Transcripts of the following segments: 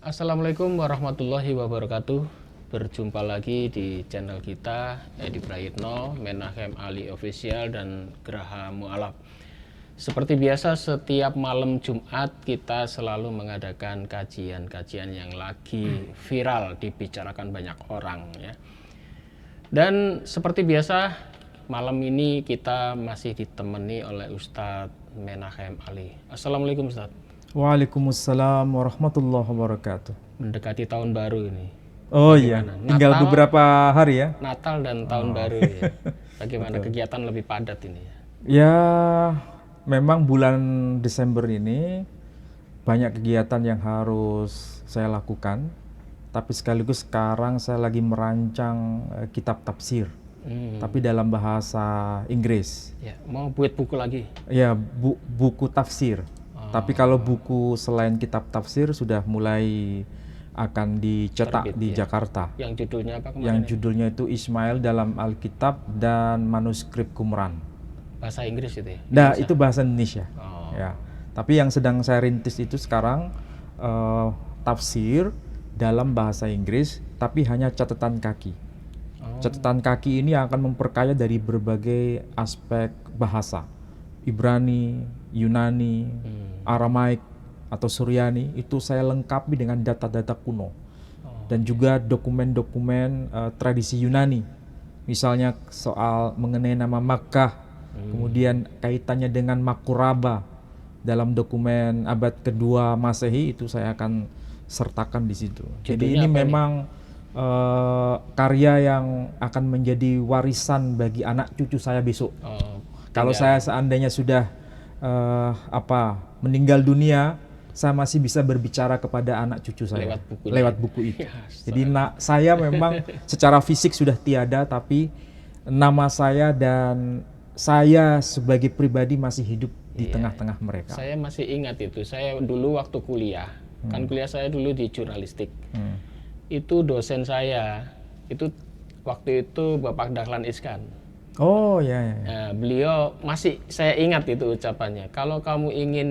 Assalamualaikum warahmatullahi wabarakatuh. Berjumpa lagi di channel kita, Edi Prayitno, Menahem Ali Official dan Graha Mu'alaf. Seperti biasa, setiap malam Jumat kita selalu mengadakan kajian-kajian yang lagi viral dibicarakan banyak orang ya. Dan seperti biasa, malam ini kita masih ditemani oleh Ustadz Menahem Ali. Assalamualaikum Ustadz. Waalaikumsalam warahmatullahi wabarakatuh. Mendekati tahun baru ini. Oh iya, tinggal beberapa hari ya. Natal dan tahun baru ya. Bagaimana kegiatan lebih padat ini ya? Ya, memang bulan Desember ini banyak kegiatan yang harus saya lakukan. Tapi sekaligus sekarang saya lagi merancang kitab tafsir. Tapi dalam bahasa Inggris. Ya, mau buat buku lagi? Ya, buku tafsir. Tapi kalau buku selain kitab tafsir sudah mulai akan dicetak di Jakarta. Yang judulnya apa kemarin? Yang judulnya itu Ismail dalam Alkitab dan Manuskrip Qumran. Bahasa Inggris itu ya? Nah, itu bahasa Indonesia. Ya. Tapi yang sedang saya rintis itu sekarang tafsir dalam bahasa Inggris, tapi hanya catatan kaki. Catatan kaki ini akan memperkaya dari berbagai aspek bahasa. Ibrani, Yunani, Aramaik atau Suryani itu saya lengkapi dengan data-data kuno dan juga dokumen-dokumen tradisi Yunani, misalnya soal mengenai nama Makkah, kemudian kaitannya dengan Makuraba dalam dokumen abad kedua Masehi itu saya akan sertakan di situ. Jadi ini memang karya yang akan menjadi warisan bagi anak cucu saya besok. Kalau saya seandainya sudah meninggal dunia, saya masih bisa berbicara kepada anak cucu saya lewat buku itu. Jadi saya memang secara fisik sudah tiada, tapi nama saya dan saya sebagai pribadi masih hidup di tengah-tengah mereka. Saya masih ingat itu. Saya dulu waktu kuliah, kan kuliah saya dulu di jurnalistik. Itu dosen saya, itu waktu itu Bapak Dahlan Iskan. Oh ya. Nah, beliau masih saya ingat itu ucapannya. Kalau kamu ingin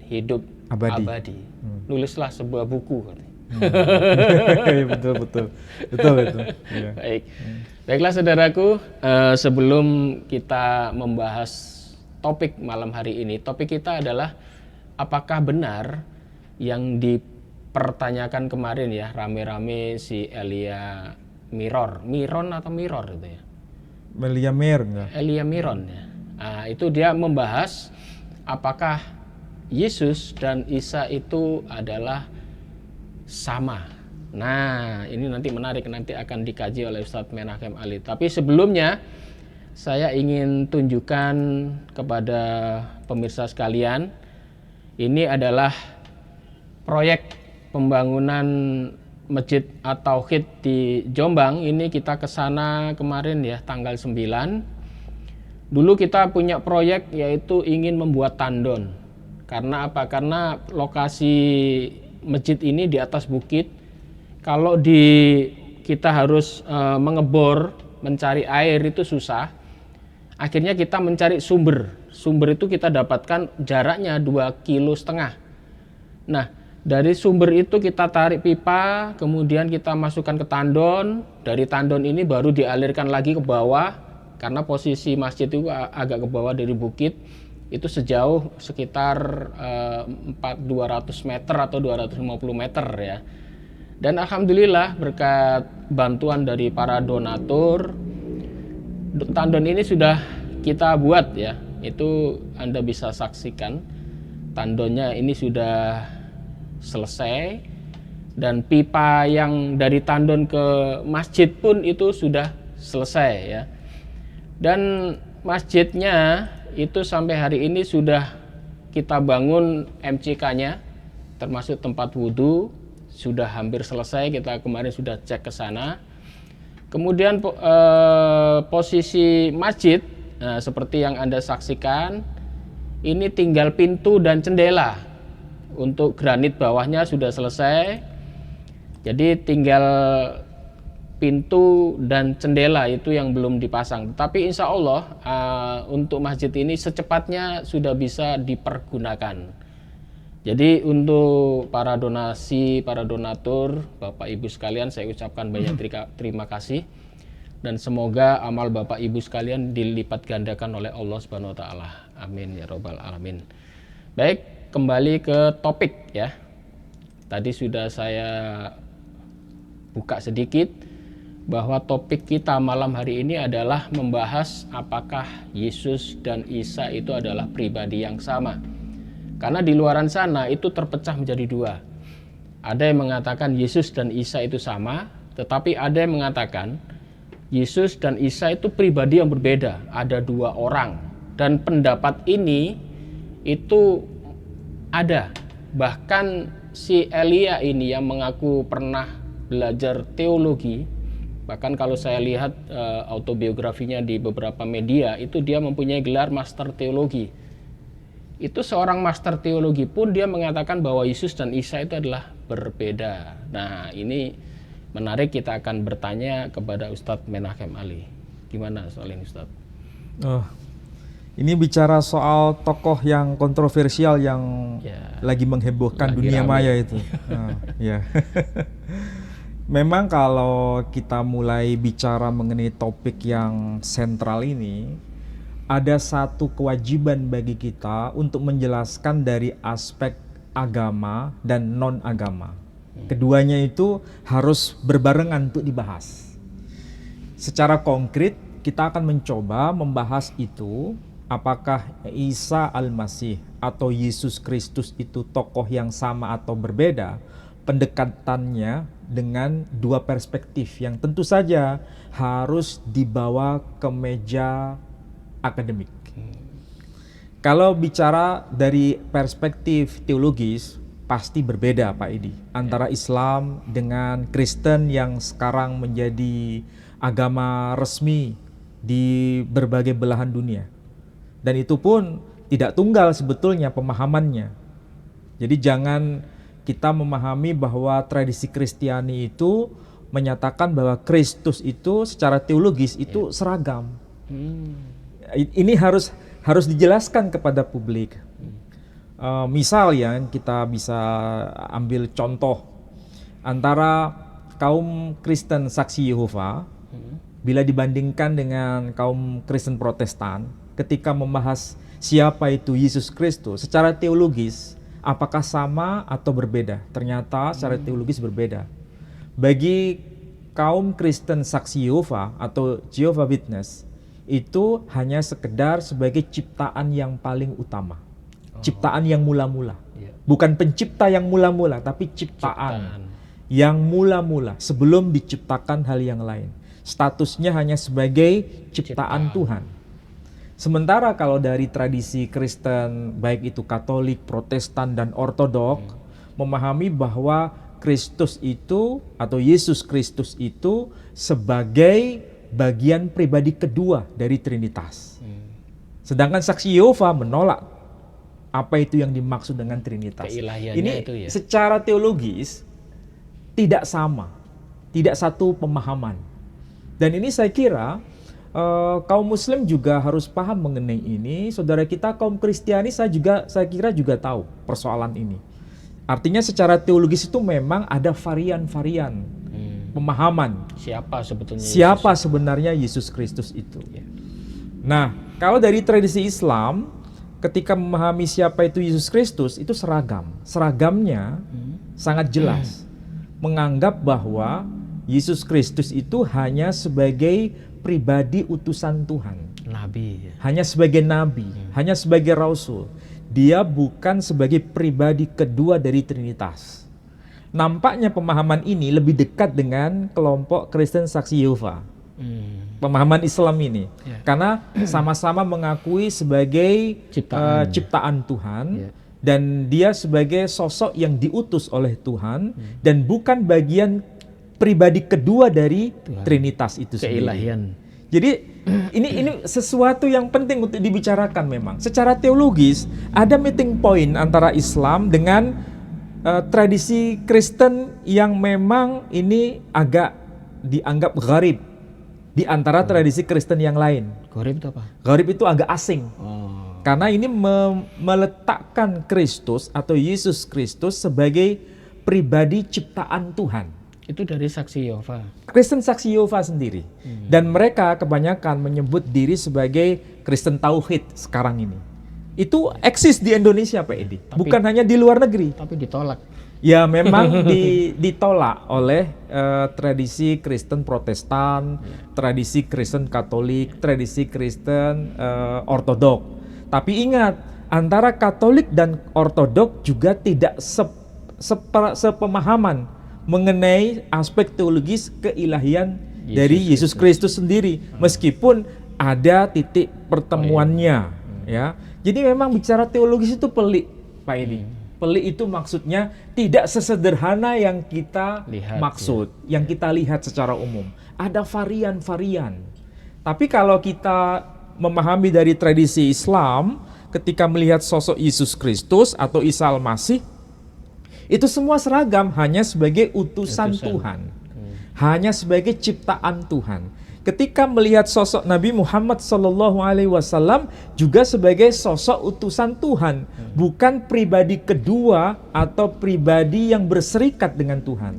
hidup abadi, nulislah sebuah buku. Betul. Ya. Baik, baiklah saudaraku. Sebelum kita membahas topik malam hari ini, topik kita adalah apakah benar yang dipertanyakan kemarin ya rame-rame si Elia Miron atau Mirror itu ya? Elia Miron ya. Nah, itu dia membahas apakah Yesus dan Isa itu adalah sama. Nah, ini nanti menarik, nanti akan dikaji oleh Ustadz Menahem Ali. Tapi sebelumnya saya ingin tunjukkan kepada pemirsa sekalian, ini adalah proyek pembangunan Masjid At-Tauhid di Jombang. Ini kita ke sana kemarin ya, tanggal 9. Dulu kita punya proyek yaitu ingin membuat tandon. Karena apa? Karena lokasi masjid ini di atas bukit. Kalau kita harus mengebor, mencari air itu susah. Akhirnya kita mencari sumber. Sumber itu kita dapatkan jaraknya 2,5 kilo. Nah, dari sumber itu kita tarik pipa, kemudian kita masukkan ke tandon. Dari tandon ini baru dialirkan lagi ke bawah, karena posisi masjid itu agak ke bawah dari bukit. Itu sejauh sekitar 200 meter atau 250 meter ya. Dan alhamdulillah berkat bantuan dari para donatur, tandon ini sudah kita buat ya. Itu Anda bisa saksikan, tandonnya ini sudah selesai, dan pipa yang dari tandon ke masjid pun itu sudah selesai ya. Dan masjidnya itu sampai hari ini sudah kita bangun MCK-nya, termasuk tempat wudhu sudah hampir selesai. Kita kemarin sudah cek ke sana. Kemudian posisi masjid, nah, seperti yang Anda saksikan, ini tinggal pintu dan jendela. Untuk granit bawahnya sudah selesai, jadi tinggal pintu dan jendela itu yang belum dipasang. Tapi insya Allah untuk masjid ini secepatnya sudah bisa dipergunakan. Jadi untuk para donasi, para donatur, Bapak Ibu sekalian, saya ucapkan banyak terima kasih, dan semoga amal Bapak Ibu sekalian dilipat gandakan oleh Allah Subhanahu wa taala. Amin ya robbal alamin. Baik, kembali ke topik ya. Tadi sudah saya buka sedikit bahwa topik kita malam hari ini adalah membahas apakah Yesus dan Isa itu adalah pribadi yang sama. Karena di luaran sana itu terpecah menjadi dua. Ada yang mengatakan Yesus dan Isa itu sama, tetapi ada yang mengatakan Yesus dan Isa itu pribadi yang berbeda, ada dua orang. Dan pendapat ini itu ada. Bahkan si Elia ini yang mengaku pernah belajar teologi, bahkan kalau saya lihat autobiografinya di beberapa media, itu dia mempunyai gelar master teologi. Itu seorang master teologi pun dia mengatakan bahwa Yesus dan Isa itu adalah berbeda. Nah, ini menarik, kita akan bertanya kepada Ustadz Menachem Ali. Gimana soal ini, Ustadz? Ini bicara soal tokoh yang kontroversial yang lagi menghebohkan lagi dunia maya itu. Ya. Memang kalau kita mulai bicara mengenai topik yang sentral ini, ada satu kewajiban bagi kita untuk menjelaskan dari aspek agama dan non-agama. Keduanya itu harus berbarengan untuk dibahas. Secara konkret, kita akan mencoba membahas itu, apakah Isa Al-Masih atau Yesus Kristus itu tokoh yang sama atau berbeda. Pendekatannya dengan dua perspektif yang tentu saja harus dibawa ke meja akademik. Kalau bicara dari perspektif teologis, pasti berbeda Pak Edi, antara Islam dengan Kristen yang sekarang menjadi agama resmi di berbagai belahan dunia. Dan itu pun tidak tunggal sebetulnya pemahamannya. Jadi jangan kita memahami bahwa tradisi Kristiani itu menyatakan bahwa Kristus itu secara teologis itu seragam. Ini harus dijelaskan kepada publik. Misal ya, kita bisa ambil contoh antara kaum Kristen Saksi Yehova bila dibandingkan dengan kaum Kristen Protestan ketika membahas siapa itu Yesus Kristus secara teologis, apakah sama atau berbeda? Ternyata secara teologis berbeda. Bagi kaum Kristen Saksi Yehova atau Jehovah Witness, itu hanya sekedar sebagai ciptaan yang paling utama. Ciptaan yang mula-mula. Bukan pencipta yang mula-mula, tapi ciptaan yang mula-mula sebelum diciptakan hal yang lain. Statusnya hanya sebagai ciptaan Tuhan. Sementara kalau dari tradisi Kristen, baik itu Katolik, Protestan, dan Ortodok, memahami bahwa Kristus itu atau Yesus Kristus itu sebagai bagian pribadi kedua dari Trinitas. Sedangkan Saksi Yehova menolak apa itu yang dimaksud dengan Trinitas. Ini itu ya? Secara teologis tidak sama, tidak satu pemahaman. Dan ini saya kira kaum Muslim juga harus paham mengenai ini. Saudara kita kaum Kristiani saya kira juga tahu persoalan ini. Artinya secara teologis itu memang ada varian-varian pemahaman. Siapa sebenarnya Yesus Kristus itu. Nah, kalau dari tradisi Islam, ketika memahami siapa itu Yesus Kristus, itu seragam. Seragamnya sangat jelas. Menganggap bahwa Yesus Kristus itu hanya sebagai pribadi utusan Tuhan. Nabi. Hanya sebagai nabi, hanya sebagai rasul. Dia bukan sebagai pribadi kedua dari Trinitas. Nampaknya pemahaman ini lebih dekat dengan kelompok Kristen Saksi Yehova. Pemahaman Islam ini. Karena sama-sama mengakui sebagai ciptaan Tuhan. Dan dia sebagai sosok yang diutus oleh Tuhan. Dan bukan bagian pribadi kedua dari Tuhan. Trinitas itu sendiri. Keilahian. Jadi ini sesuatu yang penting untuk dibicarakan memang. Secara teologis ada meeting point antara Islam dengan tradisi Kristen yang memang ini agak dianggap gharib di antara tradisi Kristen yang lain. Gharib itu apa? Gharib itu agak asing. Karena ini meletakkan Kristus atau Yesus Kristus sebagai pribadi ciptaan Tuhan. Itu dari saksi Yehova. Kristen saksi Yehova sendiri. Dan mereka kebanyakan menyebut diri sebagai Kristen Tauhid sekarang ini. Itu eksis di Indonesia, Pak Edi. Bukan hanya di luar negeri. Tapi ditolak. Ya memang ditolak oleh tradisi Kristen Protestan, tradisi Kristen Katolik, tradisi Kristen Ortodok. Tapi ingat, antara Katolik dan Ortodok juga tidak sepemahaman mengenai aspek teologis keilahian dari Yesus Kristus sendiri, meskipun ada titik pertemuannya, ya. Jadi memang bicara teologis itu pelik, Pak Edi. Pelik itu maksudnya tidak sesederhana yang kita maksud, yang kita lihat secara umum. Ada varian-varian. Tapi kalau kita memahami dari tradisi Islam, ketika melihat sosok Yesus Kristus atau Isa Al-Masih, itu semua seragam, hanya sebagai utusan Tuhan, hanya sebagai ciptaan Tuhan. Ketika melihat sosok Nabi Muhammad SAW juga sebagai sosok utusan Tuhan, bukan pribadi kedua atau pribadi yang berserikat dengan Tuhan.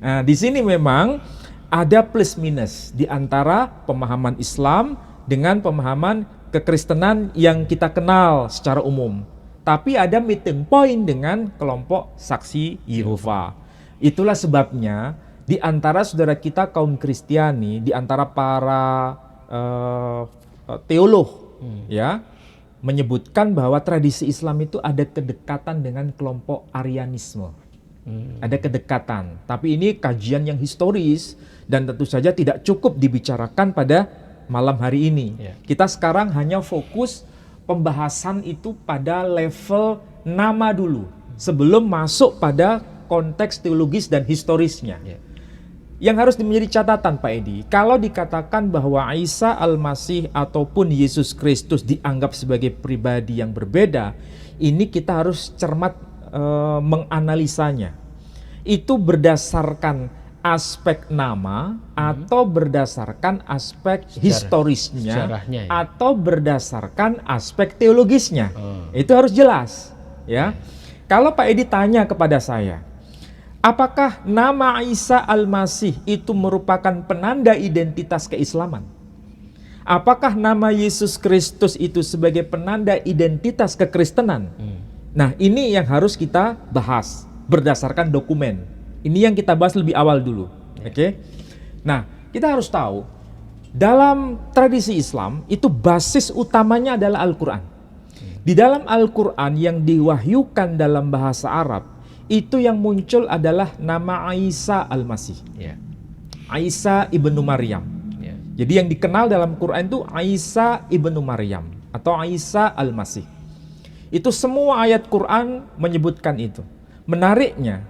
Nah, di sini memang ada plus minus di antara pemahaman Islam dengan pemahaman kekristenan yang kita kenal secara umum. Tapi ada meeting point dengan kelompok saksi Yehova. Itulah sebabnya di antara saudara kita kaum Kristiani, di antara para teolog, ya, menyebutkan bahwa tradisi Islam itu ada kedekatan dengan kelompok Arianisme. Ada kedekatan. Tapi ini kajian yang historis dan tentu saja tidak cukup dibicarakan pada malam hari ini. Kita sekarang hanya fokus pembahasan itu pada level nama dulu, sebelum masuk pada konteks teologis dan historisnya. Yang harus menjadi catatan, Pak Edi, kalau dikatakan bahwa Isa Al-Masih ataupun Yesus Kristus dianggap sebagai pribadi yang berbeda, ini kita harus cermat menganalisanya. Itu berdasarkan aspek nama atau berdasarkan aspek historisnya atau berdasarkan aspek teologisnya. Itu harus jelas, ya. Kalau Pak Edi tanya kepada saya, apakah nama Isa Al-Masih itu merupakan penanda identitas keislaman? Apakah nama Yesus Kristus itu sebagai penanda identitas kekristenan? Nah, ini yang harus kita bahas berdasarkan dokumen. Ini yang kita bahas lebih awal dulu. Oke? Nah, kita harus tahu dalam tradisi Islam itu basis utamanya adalah Al-Quran. Di dalam Al-Quran yang diwahyukan dalam bahasa Arab, itu yang muncul adalah nama Isa Al-Masih. Isa ibnu Maryam. Jadi yang dikenal dalam Quran itu Isa ibnu Maryam atau Isa Al-Masih. Itu semua ayat Quran menyebutkan itu. Menariknya,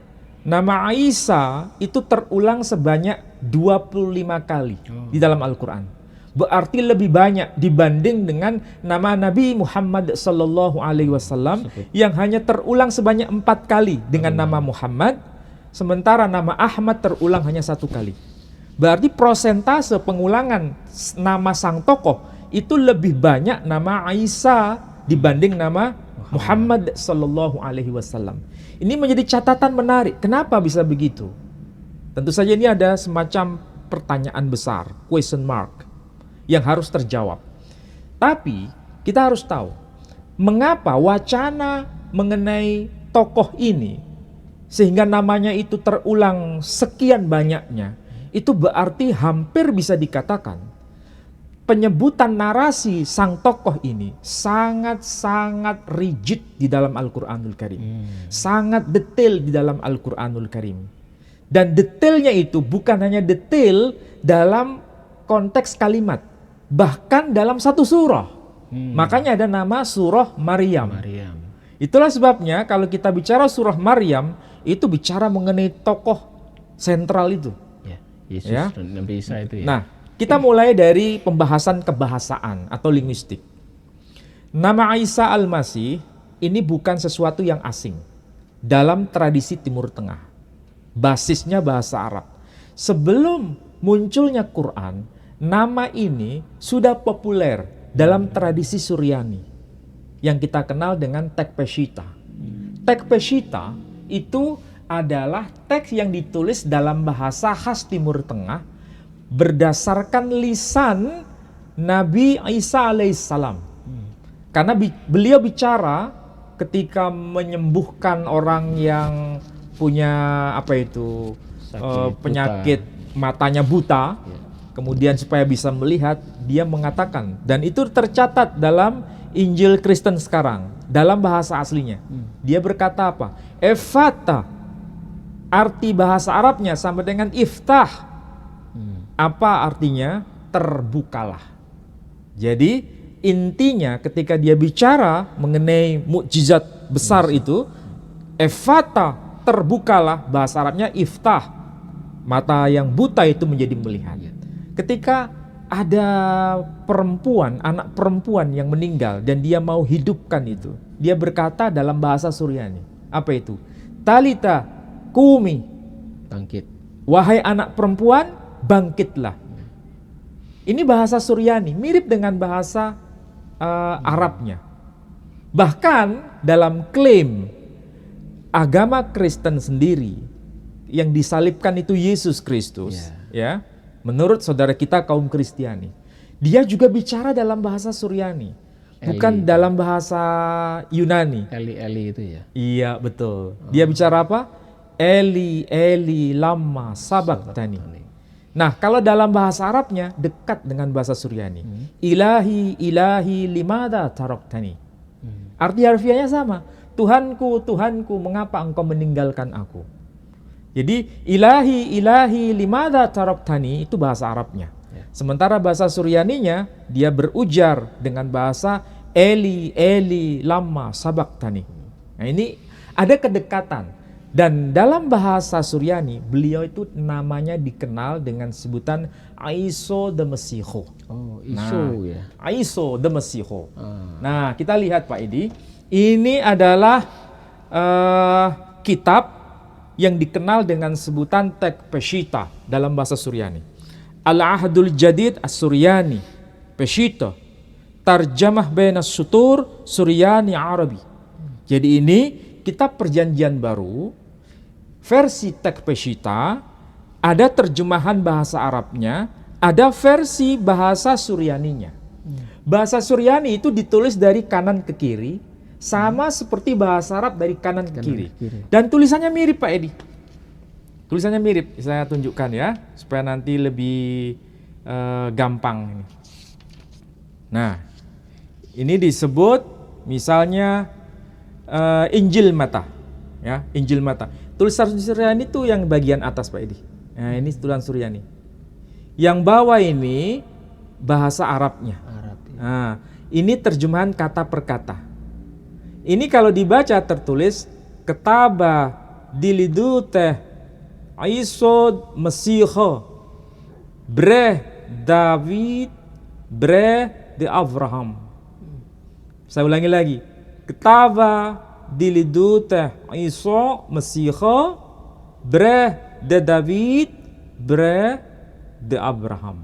nama Isa itu terulang sebanyak 25 kali di dalam Al-Quran. Berarti lebih banyak dibanding dengan nama Nabi Muhammad SAW yang hanya terulang sebanyak 4 kali dengan nama Muhammad, sementara nama Ahmad terulang hanya 1 kali. Berarti prosentase pengulangan nama sang tokoh itu lebih banyak nama Isa dibanding nama Muhammad SAW. Ini menjadi catatan menarik. Kenapa bisa begitu? Tentu saja ini ada semacam pertanyaan besar, question mark, yang harus terjawab. Tapi kita harus tahu, mengapa wacana mengenai tokoh ini, sehingga namanya itu terulang sekian banyaknya, itu berarti hampir bisa dikatakan penyebutan narasi sang tokoh ini sangat-sangat rigid di dalam Al-Quranul Karim. Sangat detail di dalam Al-Quranul Karim. Dan detailnya itu bukan hanya detail dalam konteks kalimat, bahkan dalam satu surah. Makanya ada nama surah Maryam. Itulah sebabnya kalau kita bicara surah Maryam, itu bicara mengenai tokoh sentral itu. Yesus dan Nabi Isa itu ya. Nah, kita mulai dari pembahasan kebahasaan atau linguistik. Nama Isa Al-Masih ini bukan sesuatu yang asing dalam tradisi Timur Tengah. Basisnya bahasa Arab. Sebelum munculnya Quran, nama ini sudah populer dalam tradisi Suryani. yang kita kenal dengan teks Peshitta. Teks Peshitta itu adalah teks yang ditulis dalam bahasa khas Timur Tengah berdasarkan lisan Nabi Isa alaihissalam. Karena beliau bicara ketika menyembuhkan orang yang punya penyakit matanya buta, kemudian supaya bisa melihat, dia mengatakan, dan itu tercatat dalam Injil Kristen sekarang, dalam bahasa aslinya. Dia berkata apa? Efata, arti bahasa Arabnya sama dengan iftah. Apa artinya? Terbukalah. Jadi intinya ketika dia bicara mengenai mukjizat besar itu, efata, terbukalah, bahasa Arabnya iftah. Mata yang buta itu menjadi melihat. Ketika ada perempuan, anak perempuan yang meninggal dan dia mau hidupkan itu, dia berkata dalam bahasa Suryani. Apa itu? Talita kumi. Bangkit. Wahai anak perempuan, bangkitlah. Ini bahasa Suryani, mirip dengan bahasa Arabnya. Bahkan dalam klaim agama Kristen sendiri yang disalibkan itu Yesus Kristus, ya. Menurut saudara kita kaum Kristiani, dia juga bicara dalam bahasa Suryani, bukan dalam bahasa Yunani. Eli itu ya. Iya, betul. Dia bicara apa? Eli Eli lama sabaqtani. Nah, kalau dalam bahasa Arabnya dekat dengan bahasa Suryani. Ilahi ilahi limada taraktani. Arti harfiahnya sama. Tuhanku, Tuhanku, mengapa engkau meninggalkan aku? Jadi ilahi ilahi limada taraktani itu bahasa Arabnya. Sementara bahasa Suryaninya dia berujar dengan bahasa Eli Eli lama sabaqtani. Nah, ini ada kedekatan. Dan dalam bahasa Suryani, beliau itu namanya dikenal dengan sebutan Aiso the Mesiho. Oh, Iso ya. Aiso the Mesiho. Nah, kita lihat Pak Edi, ini adalah kitab yang dikenal dengan sebutan teks Peshitta dalam bahasa Suryani. Al-Ahdul Jadid As-Suryani Peshitta Tarjamah Baina Sutur Suryani Arabi. Jadi ini kitab perjanjian baru versi teks Peshitta, ada terjemahan bahasa Arabnya, ada versi bahasa Suryaninya. Bahasa Suryani itu ditulis dari kanan ke kiri, sama seperti bahasa Arab dari kanan ke kiri. Dan tulisannya mirip Pak Edi. Tulisannya mirip, saya tunjukkan ya, supaya nanti lebih gampang. Nah, ini disebut misalnya Injil Mata. Ya, Injil Mata. Tulisan Suryani itu yang bagian atas Pak Edi. Nah, ini tulisan Suryani. Yang bawah ini bahasa Arabnya. Nah, ini terjemahan kata per kata. Ini kalau dibaca tertulis ketaba dilidute Aisod Mesiho bre David bre de Abraham. Saya ulangi lagi. Ketaba dilidute Aiso Mesiho bre de David bre de Abraham.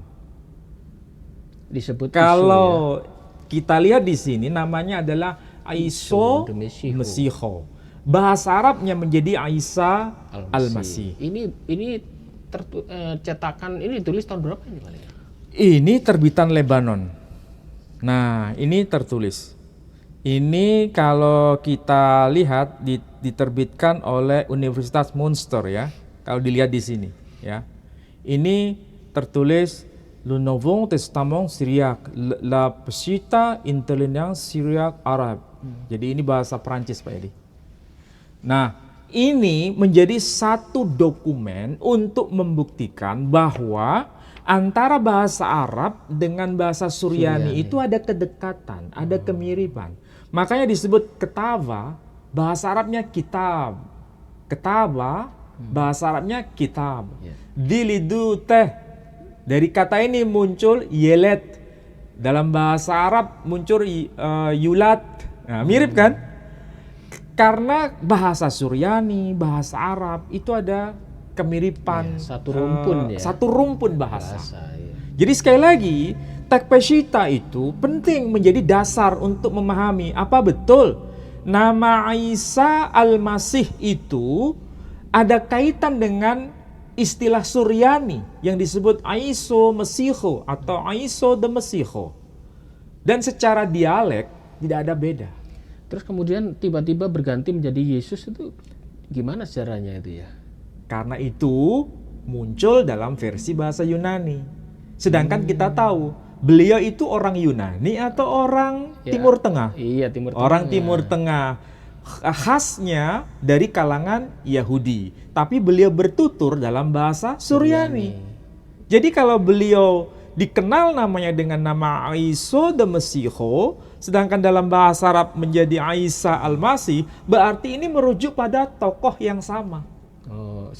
Disebut kalau kita lihat di sini namanya adalah Aiso Mesiho. Bahasa Arabnya menjadi Isa Al-Masih. Ini cetakan ini ditulis tahun berapa ini Pak? Ini terbitan Lebanon. Nah, ini tertulis. Ini kalau kita lihat diterbitkan oleh Universitas Münster ya. Kalau dilihat di sini ya. Ini tertulis Le Nouveau Testament Syriaque, la Peshitta Intelligence Syriaque Arabe. Jadi ini bahasa Perancis Pak Edi. Nah, ini menjadi satu dokumen untuk membuktikan bahwa antara bahasa Arab dengan bahasa Suryani itu ada kedekatan, ada kemiripan. Makanya disebut ketaba, bahasa Arabnya kitab. Ketaba, bahasa Arabnya kitab. Dilidu teh, dari kata ini muncul yelet. Dalam bahasa Arab muncul yulat. Nah, mirip kan? Karena bahasa Suryani, bahasa Arab itu ada kemiripan. Satu rumpun ya. Satu rumpun bahasa. Jadi sekali lagi, teks Peshitta itu penting menjadi dasar untuk memahami apa betul nama Isa Al-Masih itu ada kaitan dengan istilah Suryani yang disebut Aiso Mesiho atau Aiso de Mesiho. Dan secara dialek tidak ada beda. Terus kemudian tiba-tiba berganti menjadi Yesus itu gimana sejarahnya itu ya? Karena itu muncul dalam versi bahasa Yunani. Sedangkan kita tahu beliau itu orang Yunani atau orang Timur Tengah? Iya, Timur Tengah. Orang Timur Tengah. Khasnya dari kalangan Yahudi, tapi beliau bertutur dalam bahasa Suryani. Jadi kalau beliau dikenal namanya dengan nama Aiso de Mesiho, sedangkan dalam bahasa Arab menjadi Isa Al-Masih, berarti ini merujuk pada tokoh yang sama.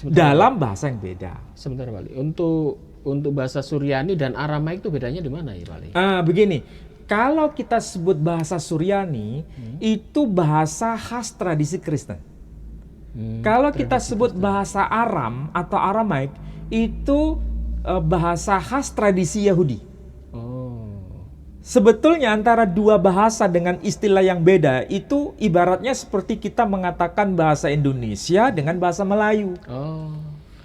Dalam bahasa yang beda. Sebentar, Wali. Untuk bahasa Suryani dan Aramaik itu bedanya di mana ya, Wali? Begini. Kalau kita sebut bahasa Suryani, itu bahasa khas tradisi Kristen. Kalau kita sebut bahasa Aram atau Aramaik, itu bahasa khas tradisi Yahudi. Sebetulnya antara dua bahasa dengan istilah yang beda, itu ibaratnya seperti kita mengatakan bahasa Indonesia dengan bahasa Melayu.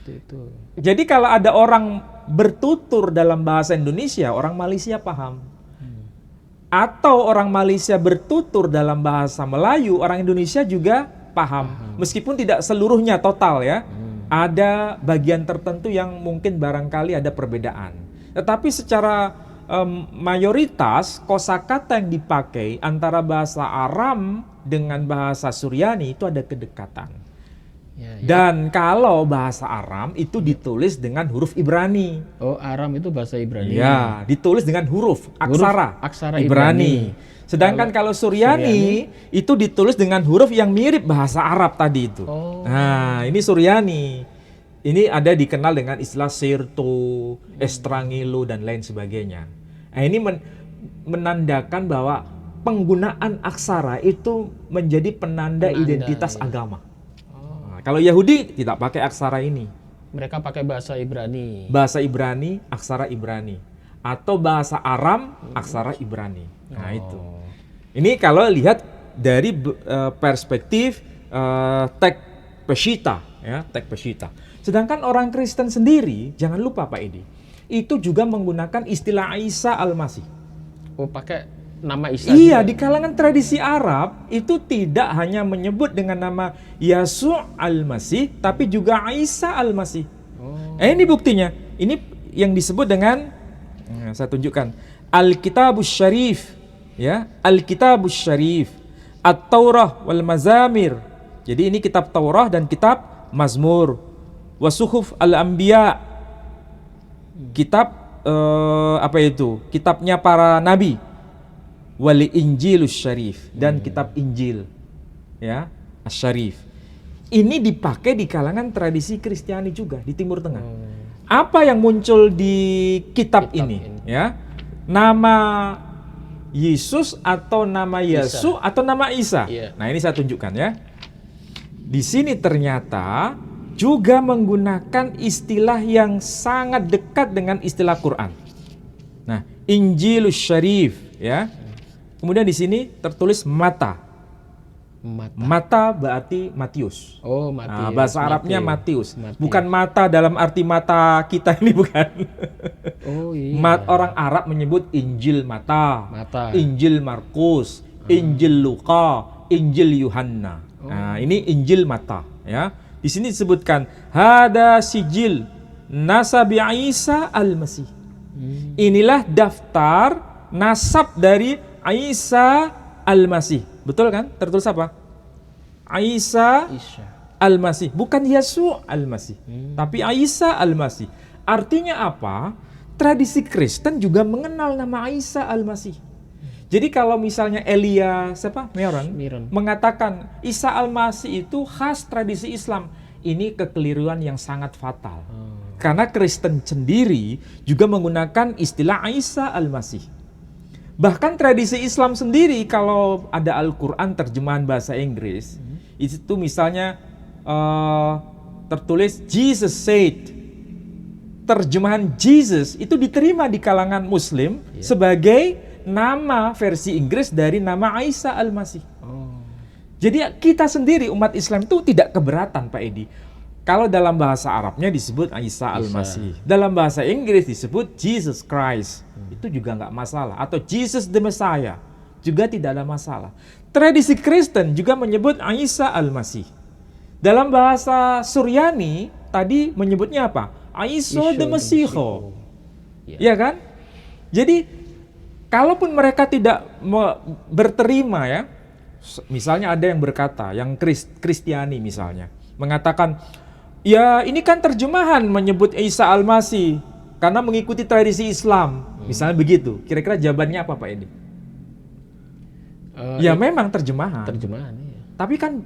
Itu. Jadi kalau ada orang bertutur dalam bahasa Indonesia, orang Malaysia paham. Atau orang Malaysia bertutur dalam bahasa Melayu, orang Indonesia juga paham. Meskipun tidak seluruhnya total ya. Ada bagian tertentu yang mungkin barangkali ada perbedaan. Tetapi secara mayoritas kosakata yang dipakai antara bahasa Aram dengan bahasa Suryani itu ada kedekatan. Dan kalau bahasa Aram itu ditulis dengan huruf Ibrani. Aram itu bahasa Ibrani. Ya, ditulis dengan huruf aksara Ibrani. Sedangkan kalau Suryani itu ditulis dengan huruf yang mirip bahasa Arab tadi itu. Nah, ini Suryani. Ini ada dikenal dengan istilah Sirto, Estrangilo dan lain sebagainya. Nah, ini menandakan bahwa penggunaan aksara itu menjadi penanda identitas agama. Kalau Yahudi tidak pakai aksara ini. Mereka pakai bahasa Ibrani. Bahasa Ibrani, aksara Ibrani. Atau bahasa Aram, aksara Ibrani. Nah itu. Ini kalau lihat dari perspektif teks Peshitta. Ya, teks Peshitta. Sedangkan orang Kristen sendiri, jangan lupa Pak Edi, itu juga menggunakan istilah Isa Al-Masih. Pakai nama Isa. Iya, juga. Di kalangan tradisi Arab itu tidak hanya menyebut dengan nama Yasu'a Al-Masih, tapi juga Isa Al-Masih. Ini buktinya. Ini yang disebut dengan, saya tunjukkan, Al-Kitabus Syarif, ya, Al-Kitabus Syarif, At-Taurah wal Mazamir. Jadi ini kitab Taurah dan kitab Mazmur. Wasuhuf Al-Anbiya. Kitab apa itu? Kitabnya para nabi. Wali Injilus Syarif dan kitab Injil, ya, Asy-Syarif. Ini dipakai di kalangan tradisi Kristiani juga di Timur Tengah. Apa yang muncul di kitab ini, ya? Nama Yesus atau nama Yesus atau nama Isa. Nah, ini saya tunjukkan ya. Di sini ternyata juga menggunakan istilah yang sangat dekat dengan istilah Quran. Nah, Injilus Syarif, ya. Kemudian di sini tertulis mata. Mata berarti Matius. Matius. Nah, bahasa Arabnya Matius. Bukan mata dalam arti mata kita ini, bukan. Orang Arab menyebut Injil mata. Injil Markus, Injil Luka, Injil Yuhanna. Nah, ini Injil mata, ya. Di sini disebutkan hada sijil nasabi Isa Al-Masih. Inilah daftar nasab dari Isa Al-Masih. Betul kan? Tertulis apa? Isa Al-Masih. Bukan Yesus Al-Masih. Tapi Isa Al-Masih. Artinya apa? Tradisi Kristen juga mengenal nama Isa Al-Masih. Jadi kalau misalnya Elia, Meron mengatakan Isa Al-Masih itu khas tradisi Islam. Ini kekeliruan yang sangat fatal. Karena Kristen sendiri juga menggunakan istilah Isa Al-Masih. Bahkan tradisi Islam sendiri kalau ada Al-Quran terjemahan bahasa Inggris, itu misalnya tertulis Jesus said. terjemahan Jesus itu diterima di kalangan Muslim sebagai nama versi Inggris dari nama Isa Al-Masih. Jadi kita sendiri umat Islam itu tidak keberatan, Pak Edi. Kalau dalam bahasa Arabnya disebut Isa Al-Masih, dalam bahasa Inggris disebut Jesus Christ, itu juga nggak masalah. Atau Jesus the Messiah, juga tidak ada masalah. Tradisi Kristen juga menyebut Isa Al-Masih. Dalam bahasa Suryani tadi menyebutnya apa? Isa the Masiho. Ya kan? Jadi kalaupun mereka tidak berterima ya, misalnya ada yang berkata, yang Kristiani misalnya, mengatakan, ya ini kan terjemahan menyebut Isa Al-Masih karena mengikuti tradisi Islam. Misalnya begitu. Kira-kira jawabannya apa, Pak Edi? Ya memang terjemahan. Terjemahan, iya. Tapi kan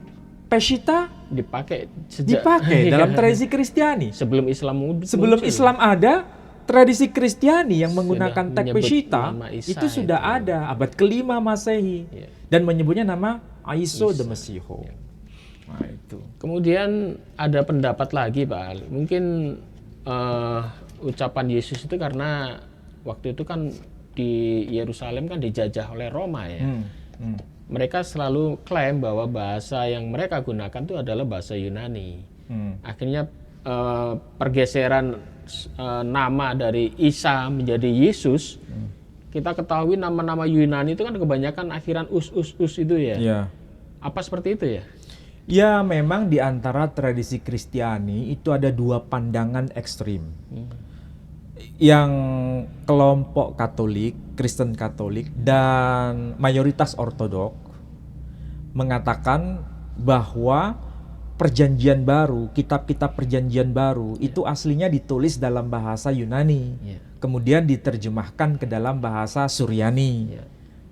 Peshitta dipakai dalam tradisi Kristiani. Sebelum Islam Sebelum Islam ada, tradisi Kristiani yang menggunakan teks Peshitta itu sudah ada abad ke-5 Masehi. Dan menyebutnya nama Isa the Masiho. Nah, itu. Kemudian ada pendapat lagi, Pak Ali. Mungkin ucapan Yesus itu karena waktu itu kan di Yerusalem kan dijajah oleh Roma ya. Mereka selalu klaim bahwa bahasa yang mereka gunakan itu adalah bahasa Yunani. Akhirnya pergeseran nama dari Isa menjadi Yesus. Kita ketahui nama-nama Yunani itu kan kebanyakan akhiran us itu ya. Apa seperti itu ya? Ya, memang di antara tradisi Kristiani itu ada dua pandangan ekstrim. Yang kelompok Katolik, Kristen Katolik, dan mayoritas Ortodok mengatakan bahwa Perjanjian Baru, kitab-kitab Perjanjian Baru itu aslinya ditulis dalam bahasa Yunani, kemudian diterjemahkan ke dalam bahasa Suryani,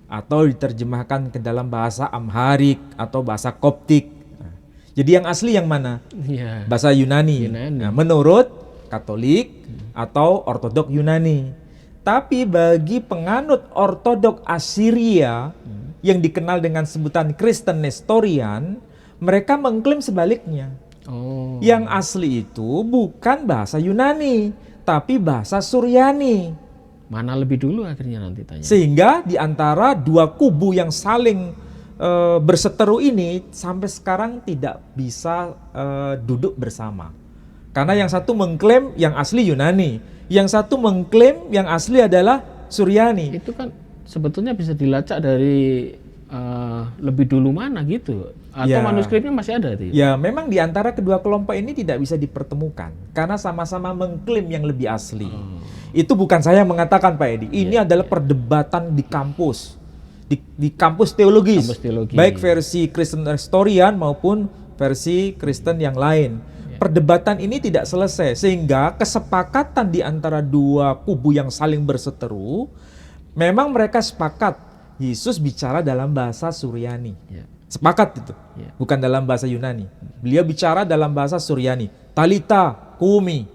atau diterjemahkan ke dalam bahasa Amharik atau bahasa Koptik. Jadi yang asli yang mana? Bahasa Yunani. Nah, menurut Katolik atau Ortodok Yunani. Tapi bagi penganut Ortodok Assyria yang dikenal dengan sebutan Kristen Nestorian, mereka mengklaim sebaliknya. Yang asli itu bukan bahasa Yunani, tapi bahasa Suryani. Mana lebih dulu akhirnya nanti tanya. Sehingga di antara dua kubu yang saling berseteru ini sampai sekarang tidak bisa duduk bersama. Karena yang satu mengklaim yang asli Yunani, yang satu mengklaim yang asli adalah Suryani. Itu kan sebetulnya bisa dilacak dari lebih dulu mana gitu. Atau manuskripnya masih ada itu? Ya, memang di antara kedua kelompok ini tidak bisa dipertemukan karena sama-sama mengklaim yang lebih asli. Itu bukan saya yang mengatakan, Pak Edi. Ini adalah perdebatan di kampus. Di kampus teologis. Baik versi Kristen Nestorian maupun versi Kristen yang lain. Perdebatan ini tidak selesai sehingga kesepakatan di antara dua kubu yang saling berseteru, memang mereka sepakat Yesus bicara dalam bahasa Suryani. Sepakat itu, bukan dalam bahasa Yunani. Beliau bicara dalam bahasa Suryani. Talita kumi.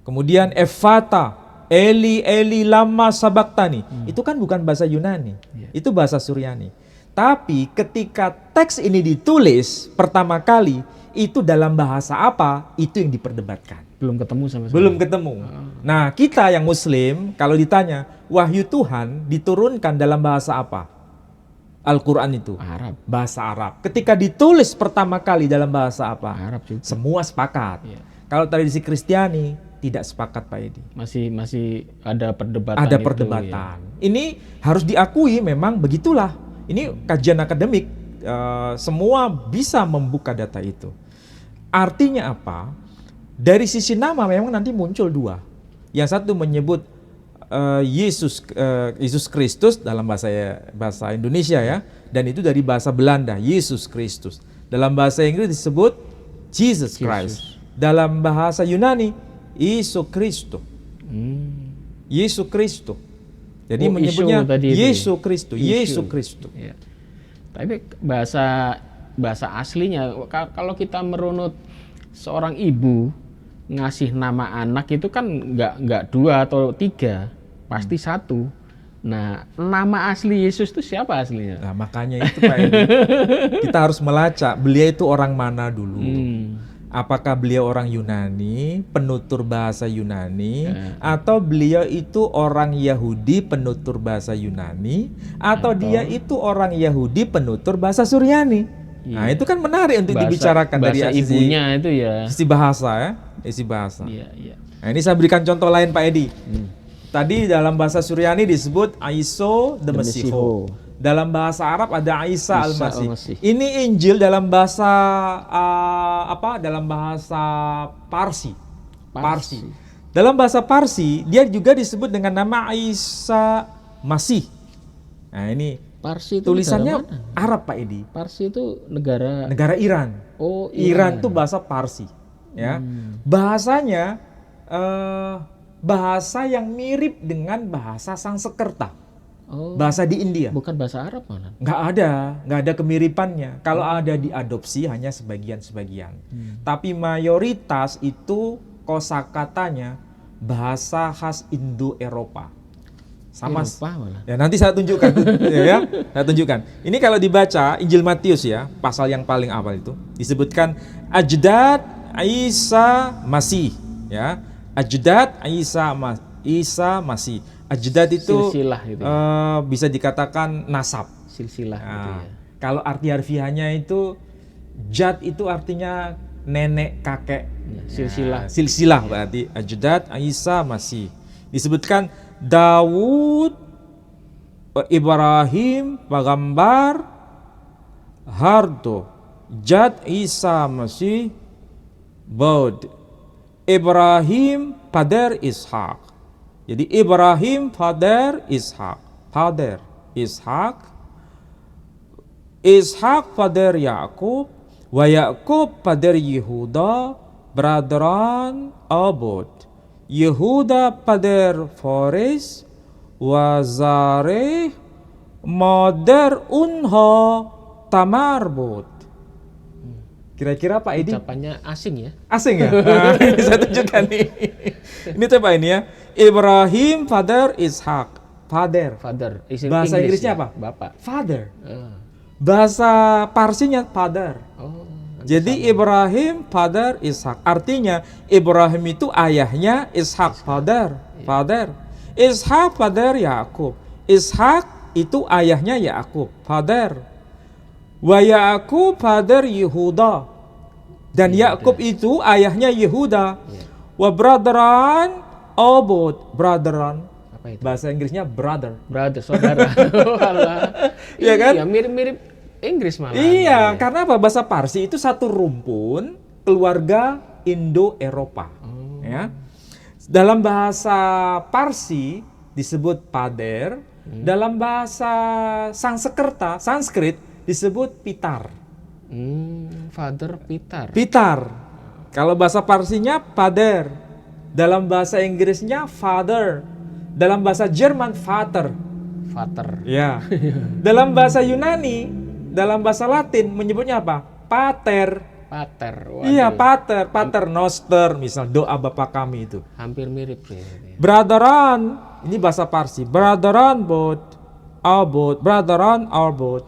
Kemudian Efata, Eli Eli lama sabaktani. Itu kan bukan bahasa Yunani. Itu bahasa Suryani. Tapi ketika teks ini ditulis pertama kali, itu dalam bahasa apa? Itu yang diperdebatkan. Belum ketemu sama sekali. Belum ketemu. Nah, kita yang Muslim kalau ditanya, wahyu Tuhan diturunkan dalam bahasa apa? Al-Quran itu Arab. Bahasa Arab. Ketika ditulis pertama kali dalam bahasa apa? Arab juga. Semua sepakat. Kalau tradisi Kristiani tidak sepakat, Pak Edi. Masih ada perdebatan. Ada perdebatan. Ini harus diakui memang begitulah. Ini kajian akademik. Semua bisa membuka data itu. Artinya apa? Dari sisi nama memang nanti muncul dua. Yang satu menyebut Yesus Kristus dalam bahasa Indonesia ya, dan itu dari bahasa Belanda Yesus Kristus. Dalam bahasa Inggris disebut Jesus Christ. Dalam bahasa Yunani Isu Kristo. Yesus Kristo. Jadi menyebutnya Yesus Kristo, Yesus Kristo. Ya. Tapi bahasa aslinya kalau kita merunut seorang ibu ngasih nama anak itu kan nggak 2 atau 3, pasti 1. Nah, nama asli Yesus itu siapa aslinya? Nah, makanya itu Pak Edi. Kita harus melacak beliau itu orang mana dulu. Apakah beliau orang Yunani, penutur bahasa Yunani, atau beliau itu orang Yahudi penutur bahasa Yunani, atau dia itu orang Yahudi penutur bahasa Suryani? Nah, itu kan menarik untuk dibicarakan dari bahasa ibunya itu ya. Sisi bahasa ya, sisi bahasa. Iya, iya. Nah, ini saya berikan contoh lain Pak Edi. Tadi dalam bahasa Suryani disebut Aiso the Mesiho. Dalam bahasa Arab ada Isa al-Masih. Ini Injil dalam bahasa dalam bahasa Parsi. Dalam bahasa Parsi dia juga disebut dengan nama Isa Masih. Nah, ini Parsi itu tulisannya Arab Pak Edi. Parsi itu negara Iran. Oh, Iran itu bahasa Parsi, ya. Bahasanya bahasa yang mirip dengan bahasa Sanskerta. Bahasa di India. Bukan bahasa Arab mana? Nggak ada kemiripannya. Kalau ada diadopsi hanya sebagian-sebagian. Tapi mayoritas itu kosakatanya bahasa khas Indo-Eropa. Sama. Ya, nanti saya tunjukkan. ya, saya tunjukkan. Ini kalau dibaca Injil Matius ya, pasal yang paling awal itu disebutkan Ajdad Isa Masih, ya. Ajdad Isa Masih. Ajdad itu silsilah gitu bisa dikatakan nasab. Silsilah gitu ya. Kalau arti harfiahnya itu jad itu artinya nenek kakek. Silsilah berarti Ajdad Isa Masih. Disebutkan Daud, Ibrahim, Pagambar, Hardo, Jad Isa Masih, Baud, Ibrahim, Pader Ishak. Jadi Ibrahim, Pader Ishak, Ishak, Pader Yakub, wa Yakub, Pader Yehuda, Bradran, Abod. Yehuda Pader Fares, Wazare Mader Unha Tamarbot. Kira-kira Pak Edi? Ucapannya asing ya? Asing ya? Nah, ini saya tunjukkan nih. Ini coba ini ya. Ibrahim Father Ishak. Father. Bahasa Inggrisnya apa? Bapak. Father. Bahasa Parsinya father. Jadi sama. Ibrahim Father Ishak. Artinya Ibrahim itu ayahnya, Ishak father. Ishak father Yakub. Ishak itu ayahnya Yakub, father. Wa Yakub father Yehuda. Dan Yakub itu ayahnya Yehuda. Wa brother'an Obod. Brother'an. Bahasa Inggrisnya brother. Saudara. Iya kan? Iya, mirip-mirip Inggris malah. Iya, karena apa? Bahasa Parsi itu satu rumpun keluarga Indo-Eropa. Ya. Dalam bahasa Parsi disebut pader, dalam bahasa Sanskrit disebut pitar. Father Pitar. Kalau bahasa Parsinya pader, dalam bahasa Inggrisnya father, dalam bahasa Jerman vater. Ya. Dalam bahasa Yunani, dalam bahasa Latin menyebutnya apa? Pater. Iya, pater noster, misal doa Bapa kami itu. Hampir mirip ya. Brother'an, ini bahasa Parsi. Brother'an bot, abot, brother'an arbot.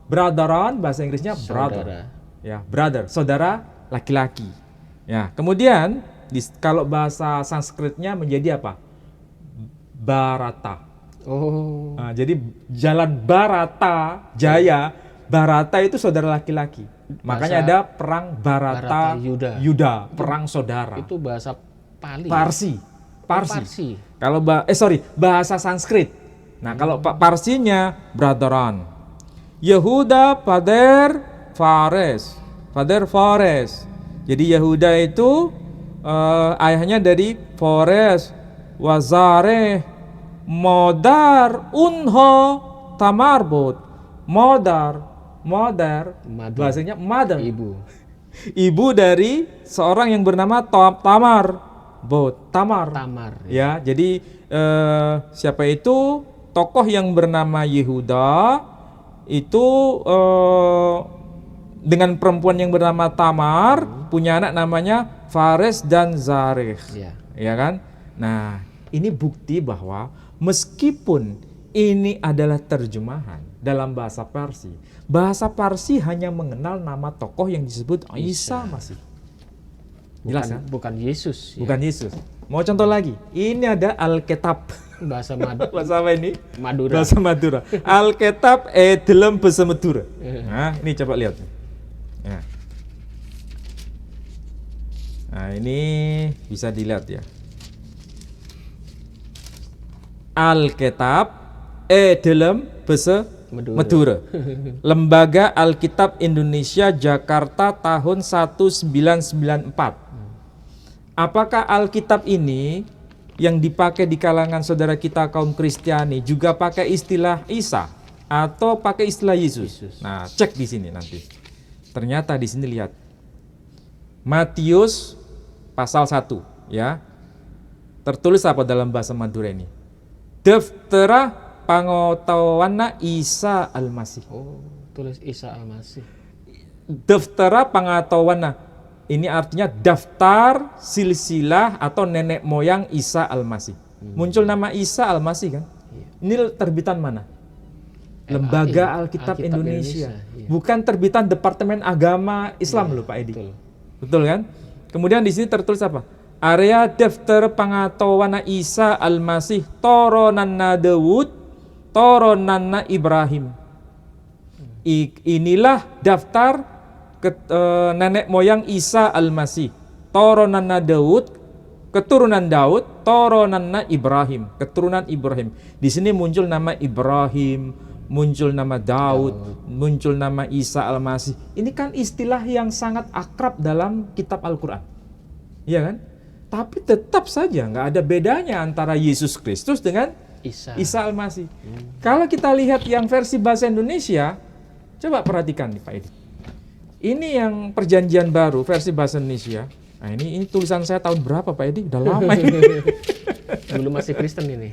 Brother'an bahasa Inggrisnya brother. Saudara. Ya, brother, saudara laki-laki. Ya, kemudian kalau bahasa Sanskritnya menjadi apa? Barata. Nah, jadi jalan Barata Jaya, Barata itu saudara laki-laki. Makanya ada perang Barata Yuda, perang saudara. Itu bahasa Pali. Parsi. Kalau bahasa Sanskrit. Nah, kalau Parsinya brother'an. Yehuda Pader Fares. Jadi Yehuda itu ayahnya dari Fares, Wazare Modar Unha Tamarbot. Modar bahasanya mother. Ibu dari seorang yang bernama Tamar. Ya, jadi siapa itu? Tokoh yang bernama Yehuda itu dengan perempuan yang bernama Tamar punya anak namanya Fares dan Zareh. Ya kan? Nah, ini bukti bahwa meskipun ini adalah terjemahan dalam bahasa Parsi hanya mengenal nama tokoh yang disebut Isa Masih. Jelas kan? Bukan Yesus. Ya. Bukan Yesus. Mau contoh lagi? Ini ada Alkitab. Bahasa Bahasa apa ini? Madura. Bahasa Madura. Alkitab dalam bahasa Madura. Nah, ini coba lihat. Nah, ini bisa dilihat ya. Alkitab dalam bahasa Madura. Lembaga Alkitab Indonesia Jakarta tahun 1994. Apakah Alkitab ini yang dipakai di kalangan saudara kita kaum Kristiani juga pakai istilah Isa atau pakai istilah Yesus? Nah, cek di sini nanti. Ternyata di sini lihat. Matius pasal 1 ya. Tertulis apa dalam bahasa Madura ini? Daftara pangotawana Isa Almasih. Oh, tulis Isa Almasih. Daftara pangatawana. Ini artinya daftar silsilah atau nenek moyang Isa Almasih. Muncul nama Isa Almasih kan? Ini terbitan mana? Lembaga Alkitab Indonesia. Bukan terbitan Departemen Agama Islam loh Pak Edi. Betul kan? Kemudian di sini tertulis apa? Area daftar pangatawana Isa Almasih toronanna Daud, toronanna Ibrahim. Inilah daftar nenek moyang Isa Almasih, toronanna Daud, keturunan Daud, toronanna Ibrahim, keturunan Ibrahim. Di sini muncul nama Ibrahim, muncul nama Daud, muncul nama Isa Almasih. Ini kan istilah yang sangat akrab dalam kitab Al-Quran, iya kan? Tapi tetap saja nggak ada bedanya antara Yesus Kristus dengan Isa Almasih. Kalau kita lihat yang versi bahasa Indonesia, coba perhatikan nih Pak Edi. Ini yang perjanjian baru versi bahasa Indonesia. Nah ini tulisan saya tahun berapa Pak Edi? Udah lama ini. Dulu masih Kristen ini.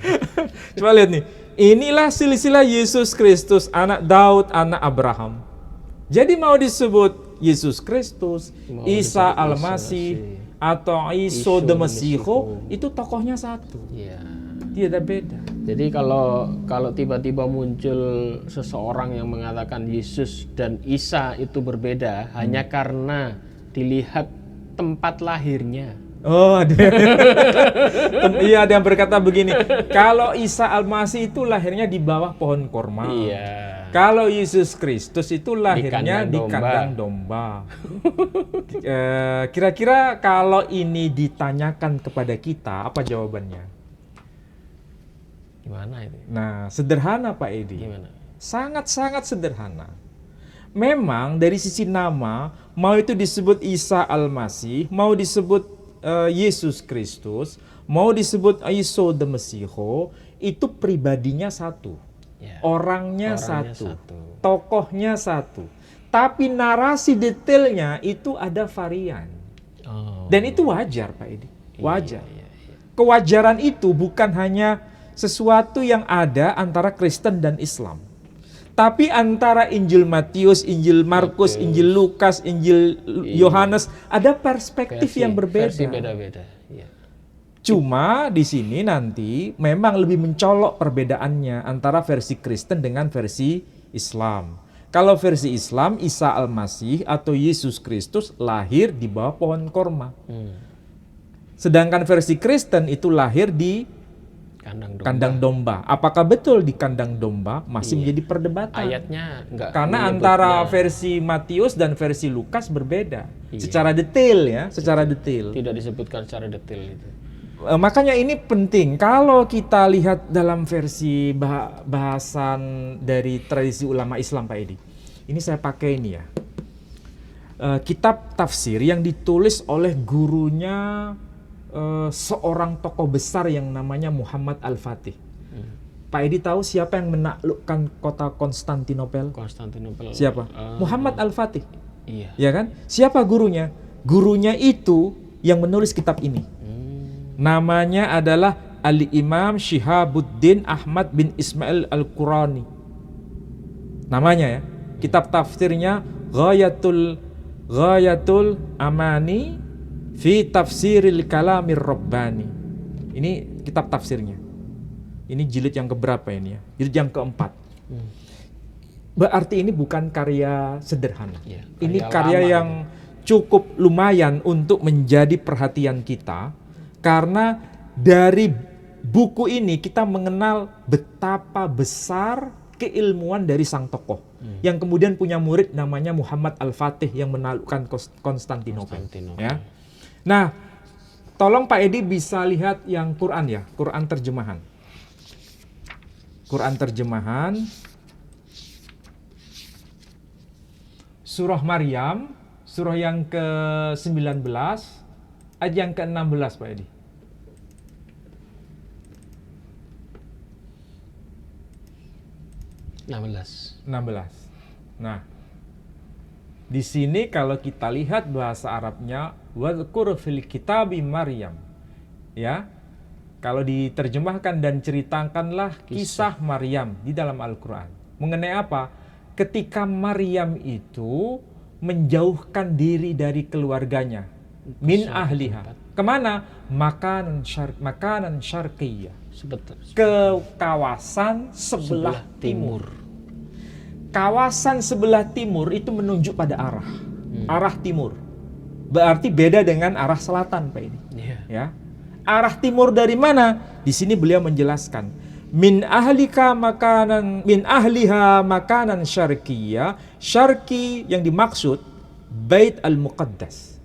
Coba lihat nih. Inilah silsilah Yesus Kristus, anak Daud, anak Abraham. Jadi mau disebut Yesus Kristus, Isa Almasih, atau Iso de Mesiho, itu tokohnya satu. Iya. Tidak beda. Jadi kalau tiba-tiba muncul seseorang yang mengatakan Yesus dan Isa itu berbeda hanya karena dilihat tempat lahirnya. Oh, ada. Iya, ada yang berkata begini, kalau Isa Almasih itu lahirnya di bawah pohon korma. Iya. Kalau Yesus Kristus itu lahirnya di kandang domba. Kira-kira kalau ini ditanyakan kepada kita, apa jawabannya? Gimana itu? Nah, sederhana Pak Edi. Gimana? Sangat-sangat sederhana. Memang dari sisi nama, mau itu disebut Isa Almasih, mau disebut Yesus Kristus, mau disebut Iso de Mesiho, itu pribadinya satu. Ya. Orangnya satu. Tokohnya satu. Tapi narasi detailnya itu ada varian. Dan itu wajar Pak Edi. Wajar. Iya. Kewajaran itu bukan hanya sesuatu yang ada antara Kristen dan Islam. Tapi antara Injil Matius, Injil Markus, Injil Lukas, Injil Yohanes ada perspektif yang berbeda. Versi beda-beda. Ya. Cuma di sini nanti memang lebih mencolok perbedaannya antara versi Kristen dengan versi Islam. Kalau versi Islam, Isa Almasih atau Yesus Kristus lahir di bawah pohon korma. Sedangkan versi Kristen itu lahir di kandang domba. Apakah betul di kandang domba masih menjadi perdebatan. Ayatnya enggak. Karena antara versi Matius dan versi Lukas berbeda. Secara detail ya, secara detail. Tidak disebutkan secara detail itu. Makanya ini penting. Kalau kita lihat dalam versi bahasan dari tradisi ulama Islam Pak Edi. Ini saya pakai ini ya. Kitab tafsir yang ditulis oleh gurunya seorang tokoh besar yang namanya Muhammad Al-Fatih. Pak Edi tahu siapa yang menaklukkan kota Konstantinopel? Siapa? Muhammad Al-Fatih. Iya. Ya kan? Siapa gurunya? Gurunya itu yang menulis kitab ini. Namanya adalah Al-Imam Shihabuddin Ahmad bin Ismail Al-Qurani. Namanya ya. Kitab tafsirnya Ghayatul Amani fi Tafsiril Kalamir Rabbani. Ini kitab tafsirnya. Ini jilid yang keberapa ini ya? Jilid yang keempat. Berarti ini bukan karya sederhana. Ya, ini karya yang cukup lumayan untuk menjadi perhatian kita, karena dari buku ini kita mengenal betapa besar keilmuan dari sang tokoh yang kemudian punya murid namanya Muhammad Al-Fatih yang menaklukkan Konstantinopel. Ya. Nah, tolong Pak Edi bisa lihat yang Quran ya, Quran terjemahan. Quran terjemahan Surah Maryam, surah yang ke-19, ayat yang ke-16 Pak Edi. Belas. 16. Nah, di sini kalau kita lihat bahasa Arabnya wadhkur fil kitabi Maryam. Ya. Kalau diterjemahkan dan ceritakanlah kisah Maryam di dalam Al-Qur'an. Mengenai apa? Ketika Maryam itu menjauhkan diri dari keluarganya, min ahliha. Kemana? Makanan syarqiyah. Ke kawasan sebelah timur. Kawasan sebelah timur itu menunjuk pada arah timur. Berarti beda dengan arah selatan, Pak ini. Ya. Arah timur dari mana? Di sini beliau menjelaskan, min ahliha makanan syarqiyah. Syarqi yang dimaksud Bait Al-Muqaddas.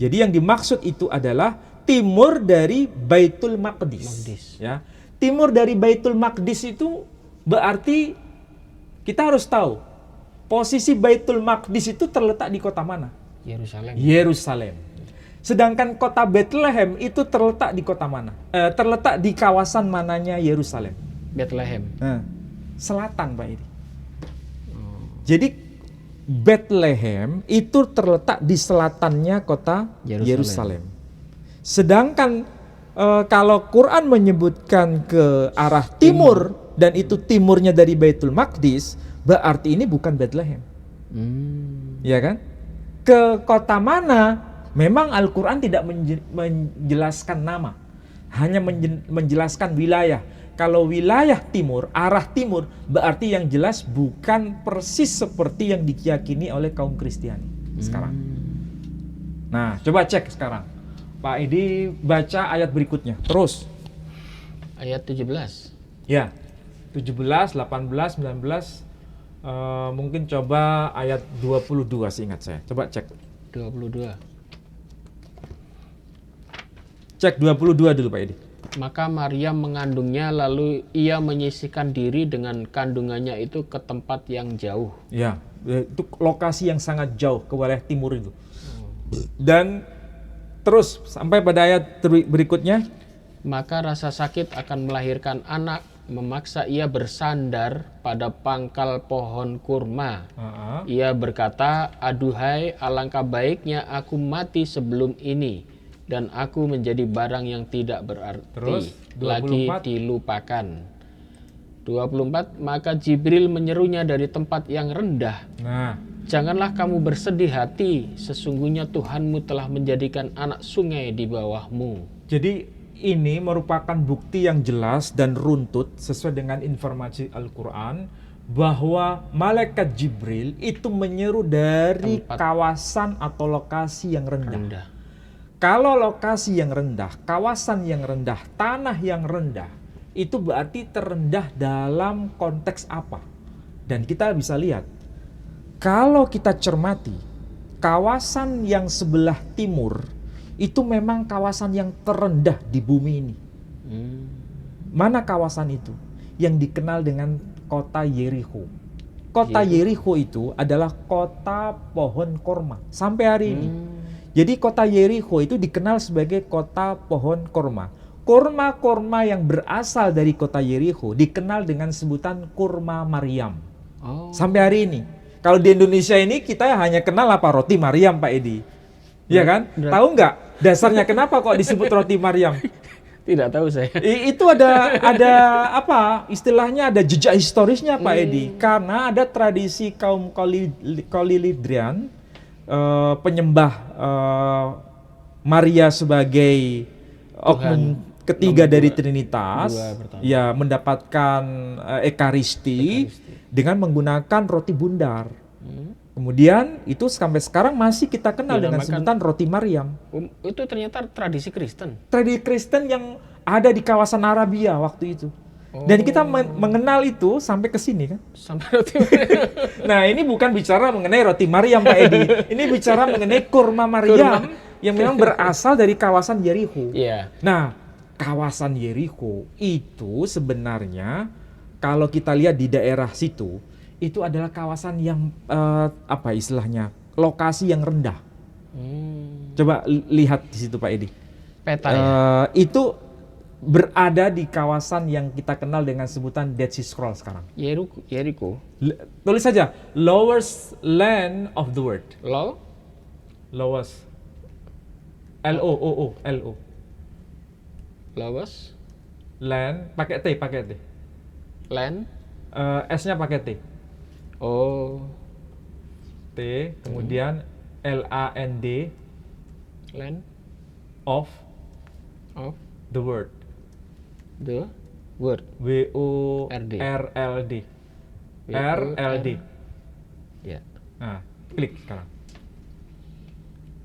Jadi yang dimaksud itu adalah timur dari Baitul Maqdis. Ya. Timur dari Baitul Maqdis itu berarti kita harus tahu posisi Baitul Maqdis itu terletak di kota mana? Yerusalem. Sedangkan kota Bethlehem itu terletak di kota mana? Terletak di kawasan mananya Yerusalem? Bethlehem. Selatan, Pak ini. Jadi Bethlehem itu terletak di selatannya kota Yerusalem. Sedangkan kalau Quran menyebutkan ke arah timur dan itu timurnya dari Baitul Maqdis, berarti ini bukan Bethlehem. Ya kan? Ke kota mana? Memang Al-Quran tidak menjelaskan nama, hanya menjelaskan wilayah. Kalau wilayah timur, arah timur, berarti yang jelas bukan persis seperti yang diyakini oleh kaum Kristiani sekarang. Nah, coba cek sekarang. Pak Edi baca ayat berikutnya. Terus. Ayat 17. Ya, 17, 18, 19, mungkin coba ayat 22 seingat saya. Coba cek. 22. Cek 22 dulu Pak Edi. Maka Maryam mengandungnya, lalu ia menyisihkan diri dengan kandungannya itu ke tempat yang jauh. Ya, itu lokasi yang sangat jauh ke wilayah timur itu. Dan terus sampai pada ayat berikutnya. Maka rasa sakit akan melahirkan anak, memaksa ia bersandar pada pangkal pohon kurma. Ia berkata, aduhai, alangkah baiknya aku mati sebelum ini, dan aku menjadi barang yang tidak berarti. Terus, 24. Lagi dilupakan. 24. Maka Jibril menyerunya dari tempat yang rendah. Janganlah kamu bersedih hati, sesungguhnya Tuhanmu telah menjadikan anak sungai di bawahmu. Jadi ini merupakan bukti yang jelas dan runtut sesuai dengan informasi Al-Quran bahwa malaikat Jibril itu menyeru dari kawasan atau lokasi yang rendah. Kalau lokasi yang rendah, kawasan yang rendah, tanah yang rendah, itu berarti terendah dalam konteks apa? Dan kita bisa lihat, kalau kita cermati, kawasan yang sebelah timur, itu memang kawasan yang terendah di bumi ini. Mana kawasan itu? Yang dikenal dengan kota Yeriko. Kota Yeriko itu adalah kota pohon korma sampai hari ini. Jadi kota Yeriko itu dikenal sebagai kota pohon korma. Korma-korma yang berasal dari kota Yeriko dikenal dengan sebutan kurma Maryam. Sampai hari ini. Kalau di Indonesia ini kita hanya kenal apa? Roti Maryam, Pak Edi. Iya kan? Tahu nggak dasarnya kenapa kok disebut roti Maryam? Tidak tahu saya. Itu ada apa? Istilahnya ada jejak historisnya, Pak Edi. Karena ada tradisi kaum Kolilidrian, penyembah Maria sebagai oknum ketiga dari Trinitas, ya mendapatkan ekaristi dengan menggunakan roti bundar. Kemudian itu sampai sekarang masih kita kenal dengan Dinamakan- sebutan roti Maryam. Itu ternyata tradisi Kristen. Tradisi Kristen yang ada di kawasan Arabia waktu itu. Dan kita mengenal itu sampai ke sini kan. Sampai roti Maryam. Nah, ini bukan bicara mengenai roti Maryam, Pak Edi. Ini bicara mengenai kurma Maryam yang memang berasal dari kawasan Yeriko. Iya. Nah, kawasan Yeriko itu sebenarnya kalau kita lihat di daerah situ, itu adalah kawasan yang apa istilahnya? Lokasi yang rendah. Coba lihat di situ Pak Edi. Peta ya. Itu berada di kawasan yang kita kenal dengan sebutan Dead Sea Scroll sekarang. Yeriko. Tulis saja lowest land of the world. Lowest. L-O. Lowest Land pakai T. land. S-nya pakai T. Oh, T, kemudian L-A-N-D land of of the world. the word. W-O-R-L-D. R-L-D. Ya. Nah, klik sekarang.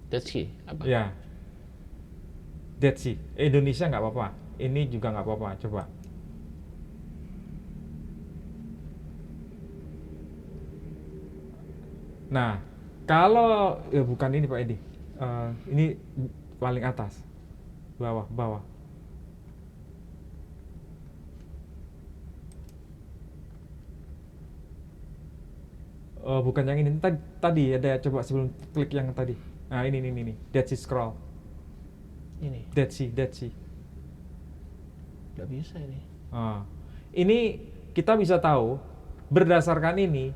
That's key. Apa? Ya. Dead Sea. Indonesia nggak apa-apa. Ini juga nggak apa-apa. Coba. Nah, kalau ya bukan ini Pak Edi. Ini paling atas. Bawah. Bukan yang ini. Tadi ada coba sebelum klik yang tadi. Nah, ini. Dead Sea Scroll. Ini. Dead Sea. Nggak bisa ini. Ini kita bisa tahu berdasarkan ini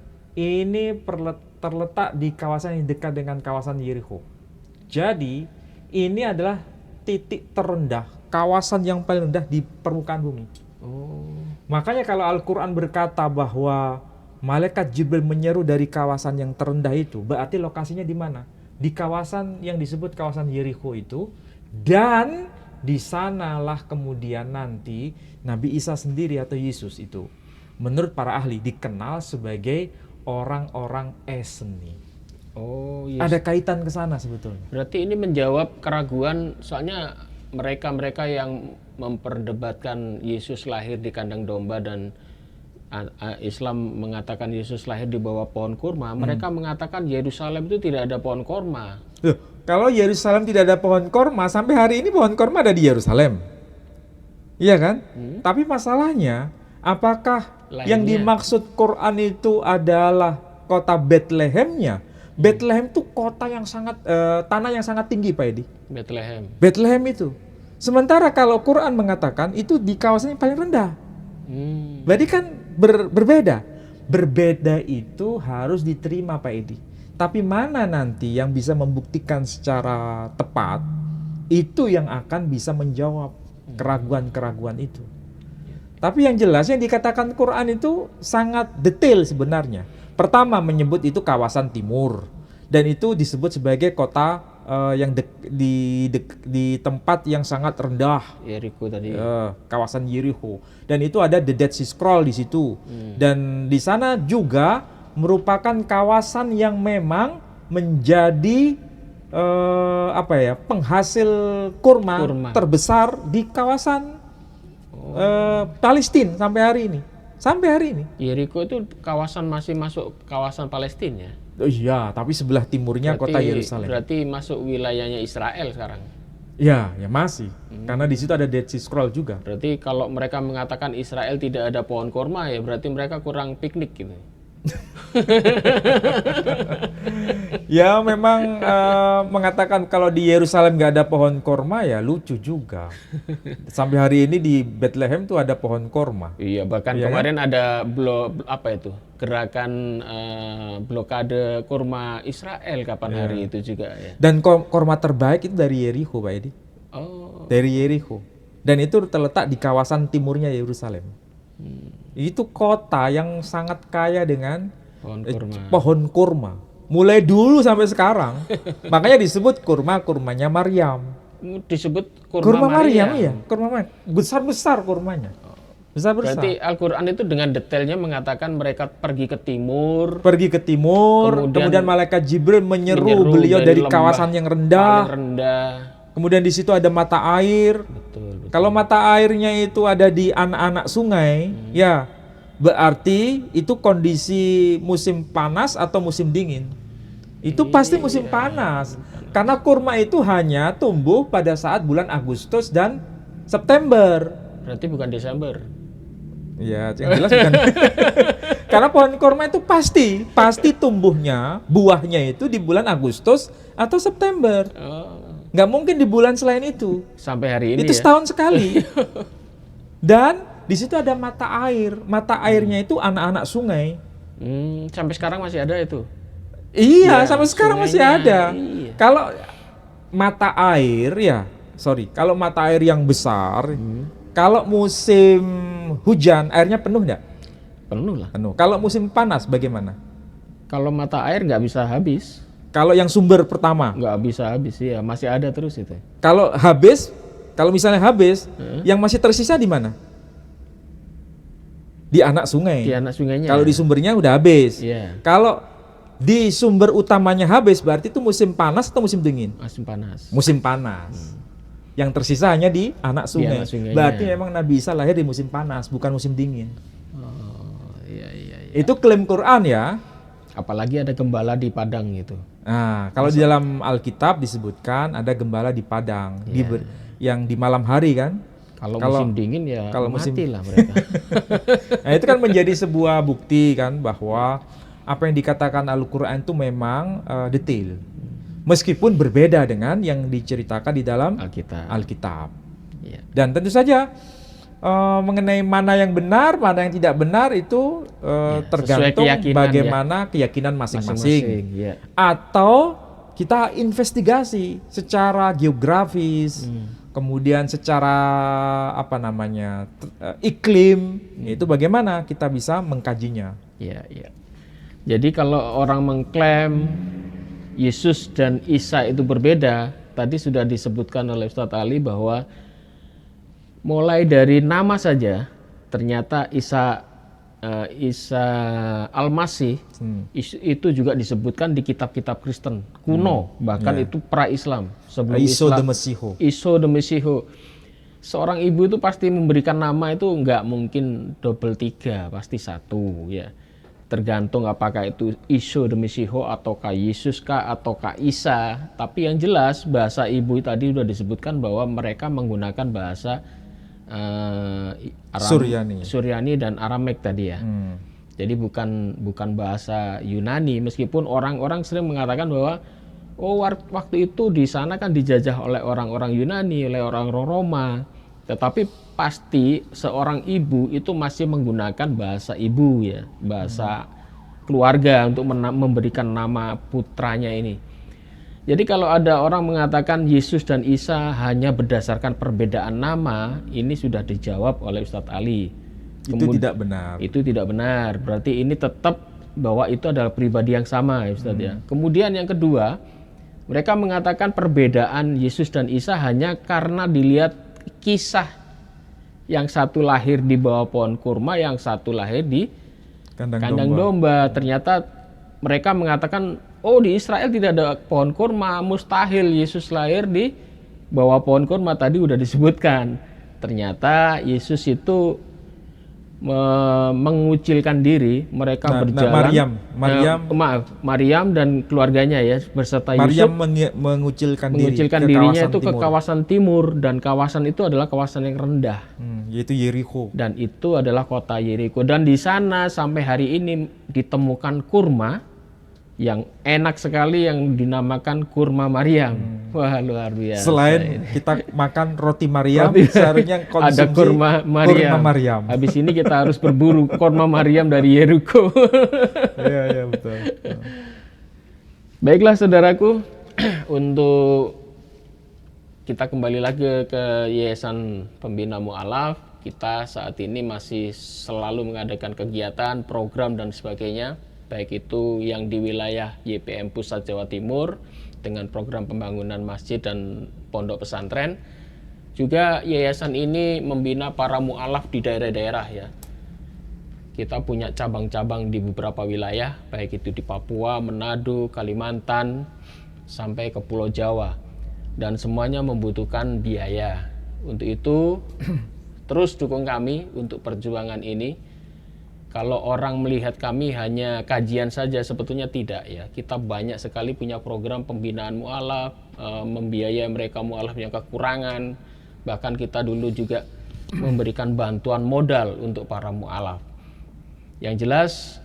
terletak di kawasan yang dekat dengan kawasan Yeriko. Jadi ini adalah titik terendah, kawasan yang paling rendah di permukaan bumi. Makanya kalau Al-Quran berkata bahwa malaikat Jibril menyeru dari kawasan yang terendah itu, berarti lokasinya di mana? Di kawasan yang disebut kawasan Yeriko itu, dan di sanalah kemudian nanti Nabi Isa sendiri atau Yesus itu, menurut para ahli dikenal sebagai orang-orang Eseni. Oh, yes. Ada kaitan ke sana sebetulnya. Berarti ini menjawab keraguan, soalnya mereka-mereka yang memperdebatkan Yesus lahir di kandang domba dan Islam mengatakan Yesus lahir di bawah pohon kurma, mereka mengatakan Yerusalem itu tidak ada pohon kurma. Loh, kalau Yerusalem tidak ada pohon korma, sampai hari ini pohon korma ada di Yerusalem. Iya kan? Tapi masalahnya, apakah yang dimaksud Quran itu adalah kota Bethlehemnya? Bethlehem itu kota yang sangat, tanah yang sangat tinggi Pak Edi. Bethlehem itu. Sementara kalau Quran mengatakan itu di kawasan yang paling rendah. Berarti kan berbeda. Berbeda itu harus diterima Pak Edi. Tapi mana nanti yang bisa membuktikan secara tepat, itu yang akan bisa menjawab keraguan-keraguan itu. Tapi yang jelas yang dikatakan Quran itu sangat detail sebenarnya. Pertama menyebut itu kawasan timur, dan itu disebut sebagai kota yang di tempat yang sangat rendah. Yeriko tadi. Kawasan Yeriko. Dan itu ada the Dead Sea Scroll di situ. Dan di sana juga merupakan kawasan yang memang menjadi penghasil kurma terbesar di kawasan Palestina sampai hari ini. Yeriko itu kawasan masih masuk kawasan Palestina ya? Oh iya, tapi sebelah timurnya kota Yerusalem. Berarti masuk wilayahnya Israel sekarang. Ya masih. Karena di situ ada Dead Sea Scroll juga. Berarti kalau mereka mengatakan Israel tidak ada pohon kurma ya berarti mereka kurang piknik gitu. Ya memang mengatakan kalau di Yerusalem nggak ada pohon korma ya lucu juga. Sampai hari ini di Bethlehem tuh ada pohon korma. Iya, bahkan kemarin ada gerakan blokade kurma Israel kapan hari itu juga ya. Dan korma terbaik itu dari Yeriko Pak Edi. Dari Yeriko. Dan itu terletak di kawasan timurnya Yerusalem. Itu kota yang sangat kaya dengan pohon kurma. Mulai dulu sampai sekarang. Makanya disebut kurmanya Maryam. Disebut kurma Maryam. Iya, kurma Maryam. Besar-besar kurmanya. Berarti Al-Quran itu dengan detailnya mengatakan mereka pergi ke timur. Pergi ke timur, kemudian malaikat Jibril menyeru beliau dari kawasan yang rendah. Kemudian di situ ada mata air. Betul. Kalau mata airnya itu ada di anak-anak sungai, ya berarti itu kondisi musim panas atau musim dingin. Itu pasti musim panas. Karena kurma itu hanya tumbuh pada saat bulan Agustus dan September. Berarti bukan Desember. Ya, yang jelas bukan. Karena pohon kurma itu pasti tumbuhnya, buahnya itu di bulan Agustus atau September. Nggak mungkin di bulan selain itu. Sampai hari ini itu setahun sekali. Dan di situ ada mata air. Mata airnya itu anak-anak sungai. Sampai sekarang masih ada itu. Iya, sampai sekarang masih ada. Iya. Kalau mata air kalau mata air yang besar, kalau musim hujan airnya penuh nggak? Penuh lah. Penuh. Kalau musim panas bagaimana? Kalau mata air nggak bisa habis. Kalau yang sumber pertama? Nggak bisa habis, ya masih ada terus itu. Kalau misalnya habis, yang masih tersisa di mana? Di anak sungai. Di anak sungainya. Kalau di sumbernya udah habis. Yeah. Kalau di sumber utamanya habis, berarti itu musim panas atau musim dingin? Musim panas. Musim panas. Yang tersisa hanya di anak sungai. Berarti memang Nabi Isa lahir di musim panas, bukan musim dingin. Iya. Itu klaim Quran ya. Apalagi ada gembala di padang gitu. Nah, kalau di dalam Alkitab disebutkan ada gembala di padang, yang di malam hari kan. Kalau musim dingin ya matilah mereka. Nah, itu kan menjadi sebuah bukti kan bahwa apa yang dikatakan Al-Quran itu memang detail. Meskipun berbeda dengan yang diceritakan di dalam Alkitab. Ya. Dan tentu saja mengenai mana yang benar, mana yang tidak benar itu tergantung bagaimana keyakinan masing-masing. Ya. Atau kita investigasi secara geografis, kemudian secara iklim, itu bagaimana kita bisa mengkajinya. Iya. Jadi kalau orang mengklaim Yesus dan Isa itu berbeda, tadi sudah disebutkan oleh Ustadz Ali bahwa mulai dari nama saja ternyata Isa Al-Masih itu juga disebutkan di kitab-kitab Kristen kuno, bahkan itu pra-Islam, sebelum Islam. Iso de Mesiho. Seorang ibu itu pasti memberikan nama itu nggak mungkin double 3, pasti 1 ya. Tergantung apakah itu Iso de Mesiho ataukah Yesus kah ataukah Isa. Tapi yang jelas bahasa ibu tadi sudah disebutkan bahwa mereka menggunakan bahasa Suryani dan Aramek tadi ya. Jadi bukan bahasa Yunani, meskipun orang-orang sering mengatakan bahwa waktu itu di sana kan dijajah oleh orang-orang Yunani, oleh orang Roma. Tetapi pasti seorang ibu itu masih menggunakan bahasa ibu ya, bahasa keluarga untuk memberikan nama putranya ini. Jadi kalau ada orang mengatakan Yesus dan Isa hanya berdasarkan perbedaan nama, ini sudah dijawab oleh Ustadz Ali. Itu tidak benar. Itu tidak benar. Berarti ini tetap bahwa itu adalah pribadi yang sama ya Ustadz ya. Kemudian yang kedua, mereka mengatakan perbedaan Yesus dan Isa hanya karena dilihat kisah. Yang satu lahir di bawah pohon kurma, yang satu lahir di kandang domba. Ternyata mereka mengatakan, di Israel tidak ada pohon kurma, mustahil Yesus lahir di bawah pohon kurma, tadi udah disebutkan. Ternyata Yesus itu mengucilkan diri, mereka berjalan. Maryam dan keluarganya ya beserta Yusuf. mengucilkan dirinya itu ke kawasan timur, dan kawasan itu adalah kawasan yang rendah, yaitu Yeriko. Dan itu adalah kota Yeriko. Dan di sana sampai hari ini ditemukan kurma yang enak sekali yang dinamakan kurma Maryam. Wah, luar biasa. Selain kita makan roti Maryam, seharusnya konsumsi ada kurma Maryam. Habis ini kita harus berburu kurma Maryam dari Yeriko. Iya, betul. Baiklah saudaraku, untuk kita kembali lagi ke Yayasan Pembina Mu'alaf. Kita saat ini masih selalu mengadakan kegiatan, program dan sebagainya, baik itu yang di wilayah YPM Pusat Jawa Timur dengan program pembangunan masjid dan pondok pesantren, Juga yayasan ini membina para mu'alaf di daerah-daerah ya. Kita punya cabang-cabang di beberapa wilayah, baik itu di Papua, Manado, Kalimantan, sampai ke Pulau Jawa. Dan semuanya membutuhkan biaya. Untuk itu, terus dukung kami untuk perjuangan ini. Kalau orang melihat kami hanya kajian saja, sebetulnya tidak ya. Kita banyak sekali punya program pembinaan mu'alaf, membiayai mereka mu'alaf yang kekurangan. Bahkan kita dulu juga memberikan bantuan modal untuk para mu'alaf. Yang jelas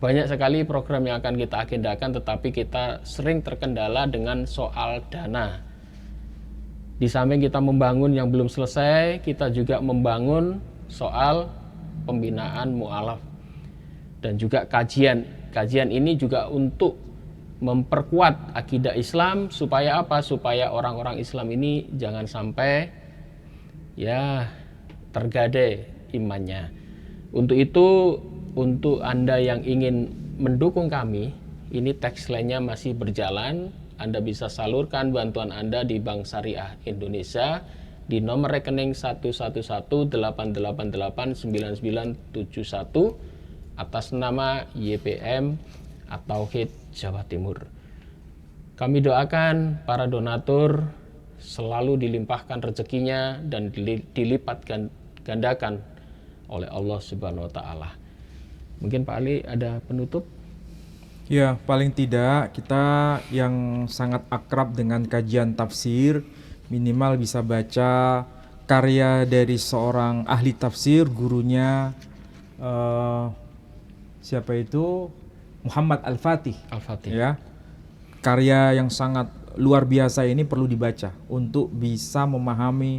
banyak sekali program yang akan kita agendakan, tetapi kita sering terkendala dengan soal dana. Di samping kita membangun yang belum selesai, kita juga membangun soal pembinaan mu'alaf dan juga kajian. Kajian ini juga untuk memperkuat akidah Islam, supaya apa? Supaya orang-orang Islam ini jangan sampai ya tergadai imannya. Untuk itu, untuk Anda yang ingin mendukung kami, ini tagline-nya masih berjalan. Anda bisa salurkan bantuan Anda di Bank Syariah Indonesia di nomor rekening 111889971 atas nama YPM atau Tauhid Jawa Timur. Kami doakan para donatur selalu dilimpahkan rezekinya dan dilipat gandakan oleh Allah Subhanahu wa taala. Mungkin Pak Ali ada penutup? Ya, paling tidak kita yang sangat akrab dengan kajian tafsir minimal bisa baca karya dari seorang ahli tafsir, gurunya siapa itu? Muhammad Al-Fatih. Al-Fatih. Ya. Karya yang sangat luar biasa ini perlu dibaca untuk bisa memahami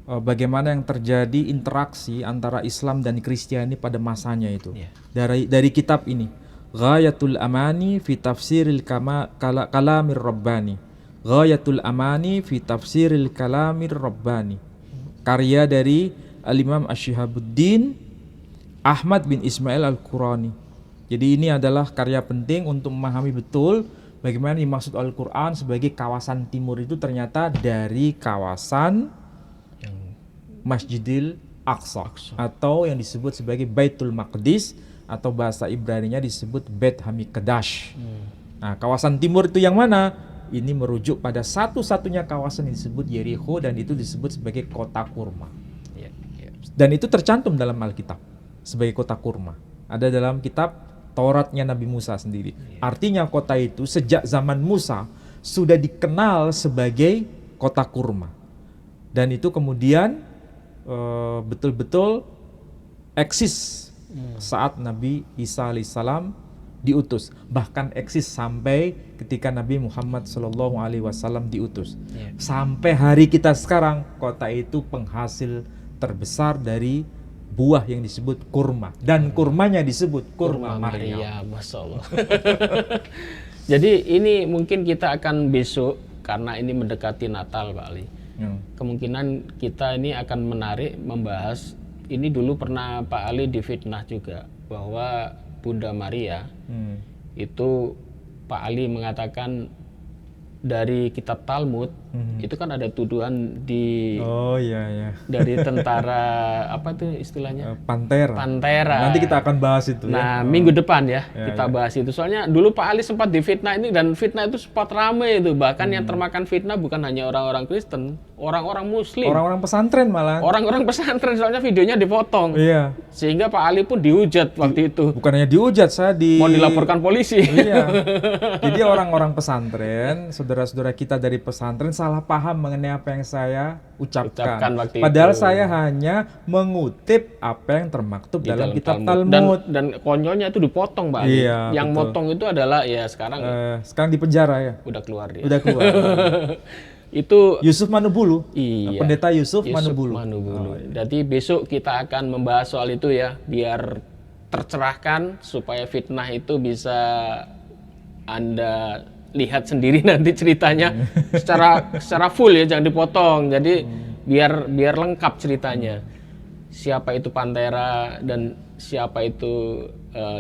bagaimana yang terjadi interaksi antara Islam dan Kristiani pada masanya itu. Yeah. Dari kitab ini, Ghayatul Amani fi Tafsiril Kalamir Rabbani. Ghayatul Amani fi Tafsiril Kalamir Rabbani. Karya dari Al-Imam Asy-Syihabuddin Ahmad bin Ismail Al-Qurani. Jadi ini adalah karya penting untuk memahami betul bagaimana dimaksud Al-Quran sebagai kawasan timur itu ternyata dari kawasan Masjidil Aqsa atau yang disebut sebagai Baitul Maqdis atau bahasa Ibraninya disebut Beit Hamikdash. Nah, kawasan timur itu yang mana? Ini merujuk pada satu-satunya kawasan yang disebut Yericho dan itu disebut sebagai kota kurma. Dan itu tercantum dalam Alkitab sebagai kota kurma. Ada dalam kitab Tauratnya Nabi Musa sendiri. Artinya kota itu sejak zaman Musa sudah dikenal sebagai kota kurma. Dan itu kemudian betul-betul eksis saat Nabi Isa alaihissalam diutus. Bahkan eksis sampai ketika Nabi Muhammad SAW diutus. Sampai hari kita sekarang, kota itu penghasil terbesar dari buah yang disebut kurma, dan kurmanya disebut kurma Maria. Masya Allah. Jadi ini mungkin kita akan besok, karena ini mendekati Natal Pak Ali, kemungkinan kita ini akan menarik membahas ini. Dulu pernah Pak Ali difitnah juga bahwa Bunda Maria itu Pak Ali mengatakan dari kitab Talmud itu kan ada tuduhan di dari tentara apa itu istilahnya Pantera. Nanti kita akan bahas itu. Nah minggu depan kita bahas itu. Soalnya dulu Pak Ali sempat difitnah ini, dan fitnah itu sempat ramai itu. Bahkan yang termakan fitnah bukan hanya orang-orang Kristen, orang-orang Muslim, orang-orang pesantren malah. Orang-orang pesantren, soalnya videonya dipotong. Iya. Sehingga Pak Ali pun dihujat waktu itu. Bukan hanya dihujat, mau dilaporkan polisi. Iya. Jadi orang-orang pesantren, saudara-saudara kita dari pesantren salah paham mengenai apa yang saya ucapkan waktu padahal itu saya hanya mengutip apa yang termaktub dalam kitab Talmud. Dan konyolnya itu dipotong, Mbak. Iya, yang betul. Motong itu adalah ya sekarang di penjara ya. Udah keluar dia. Udah keluar. Itu Yusuf Manubulu. Iya. Pendeta Yusuf Manubulu. Jadi besok kita akan membahas soal itu ya, biar tercerahkan supaya fitnah itu bisa Anda lihat sendiri nanti ceritanya secara full ya, jangan dipotong. Jadi biar lengkap ceritanya. Siapa itu Pantera dan siapa itu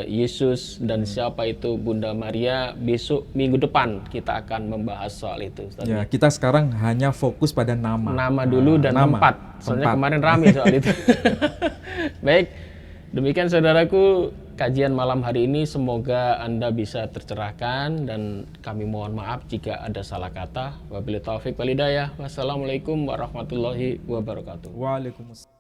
Yesus dan siapa itu Bunda Maria, besok minggu depan kita akan membahas soal itu, Ustaz. Ya, kita sekarang hanya fokus pada nama. Nama dulu dan tempat. Soalnya kemarin ramai soal itu. Baik, demikian saudaraku kajian malam hari ini, semoga Anda bisa tercerahkan dan kami mohon maaf jika ada salah kata. Wabillahi taufik wal hidayah. Wassalamualaikum warahmatullahi wabarakatuh. Waalaikumsalam.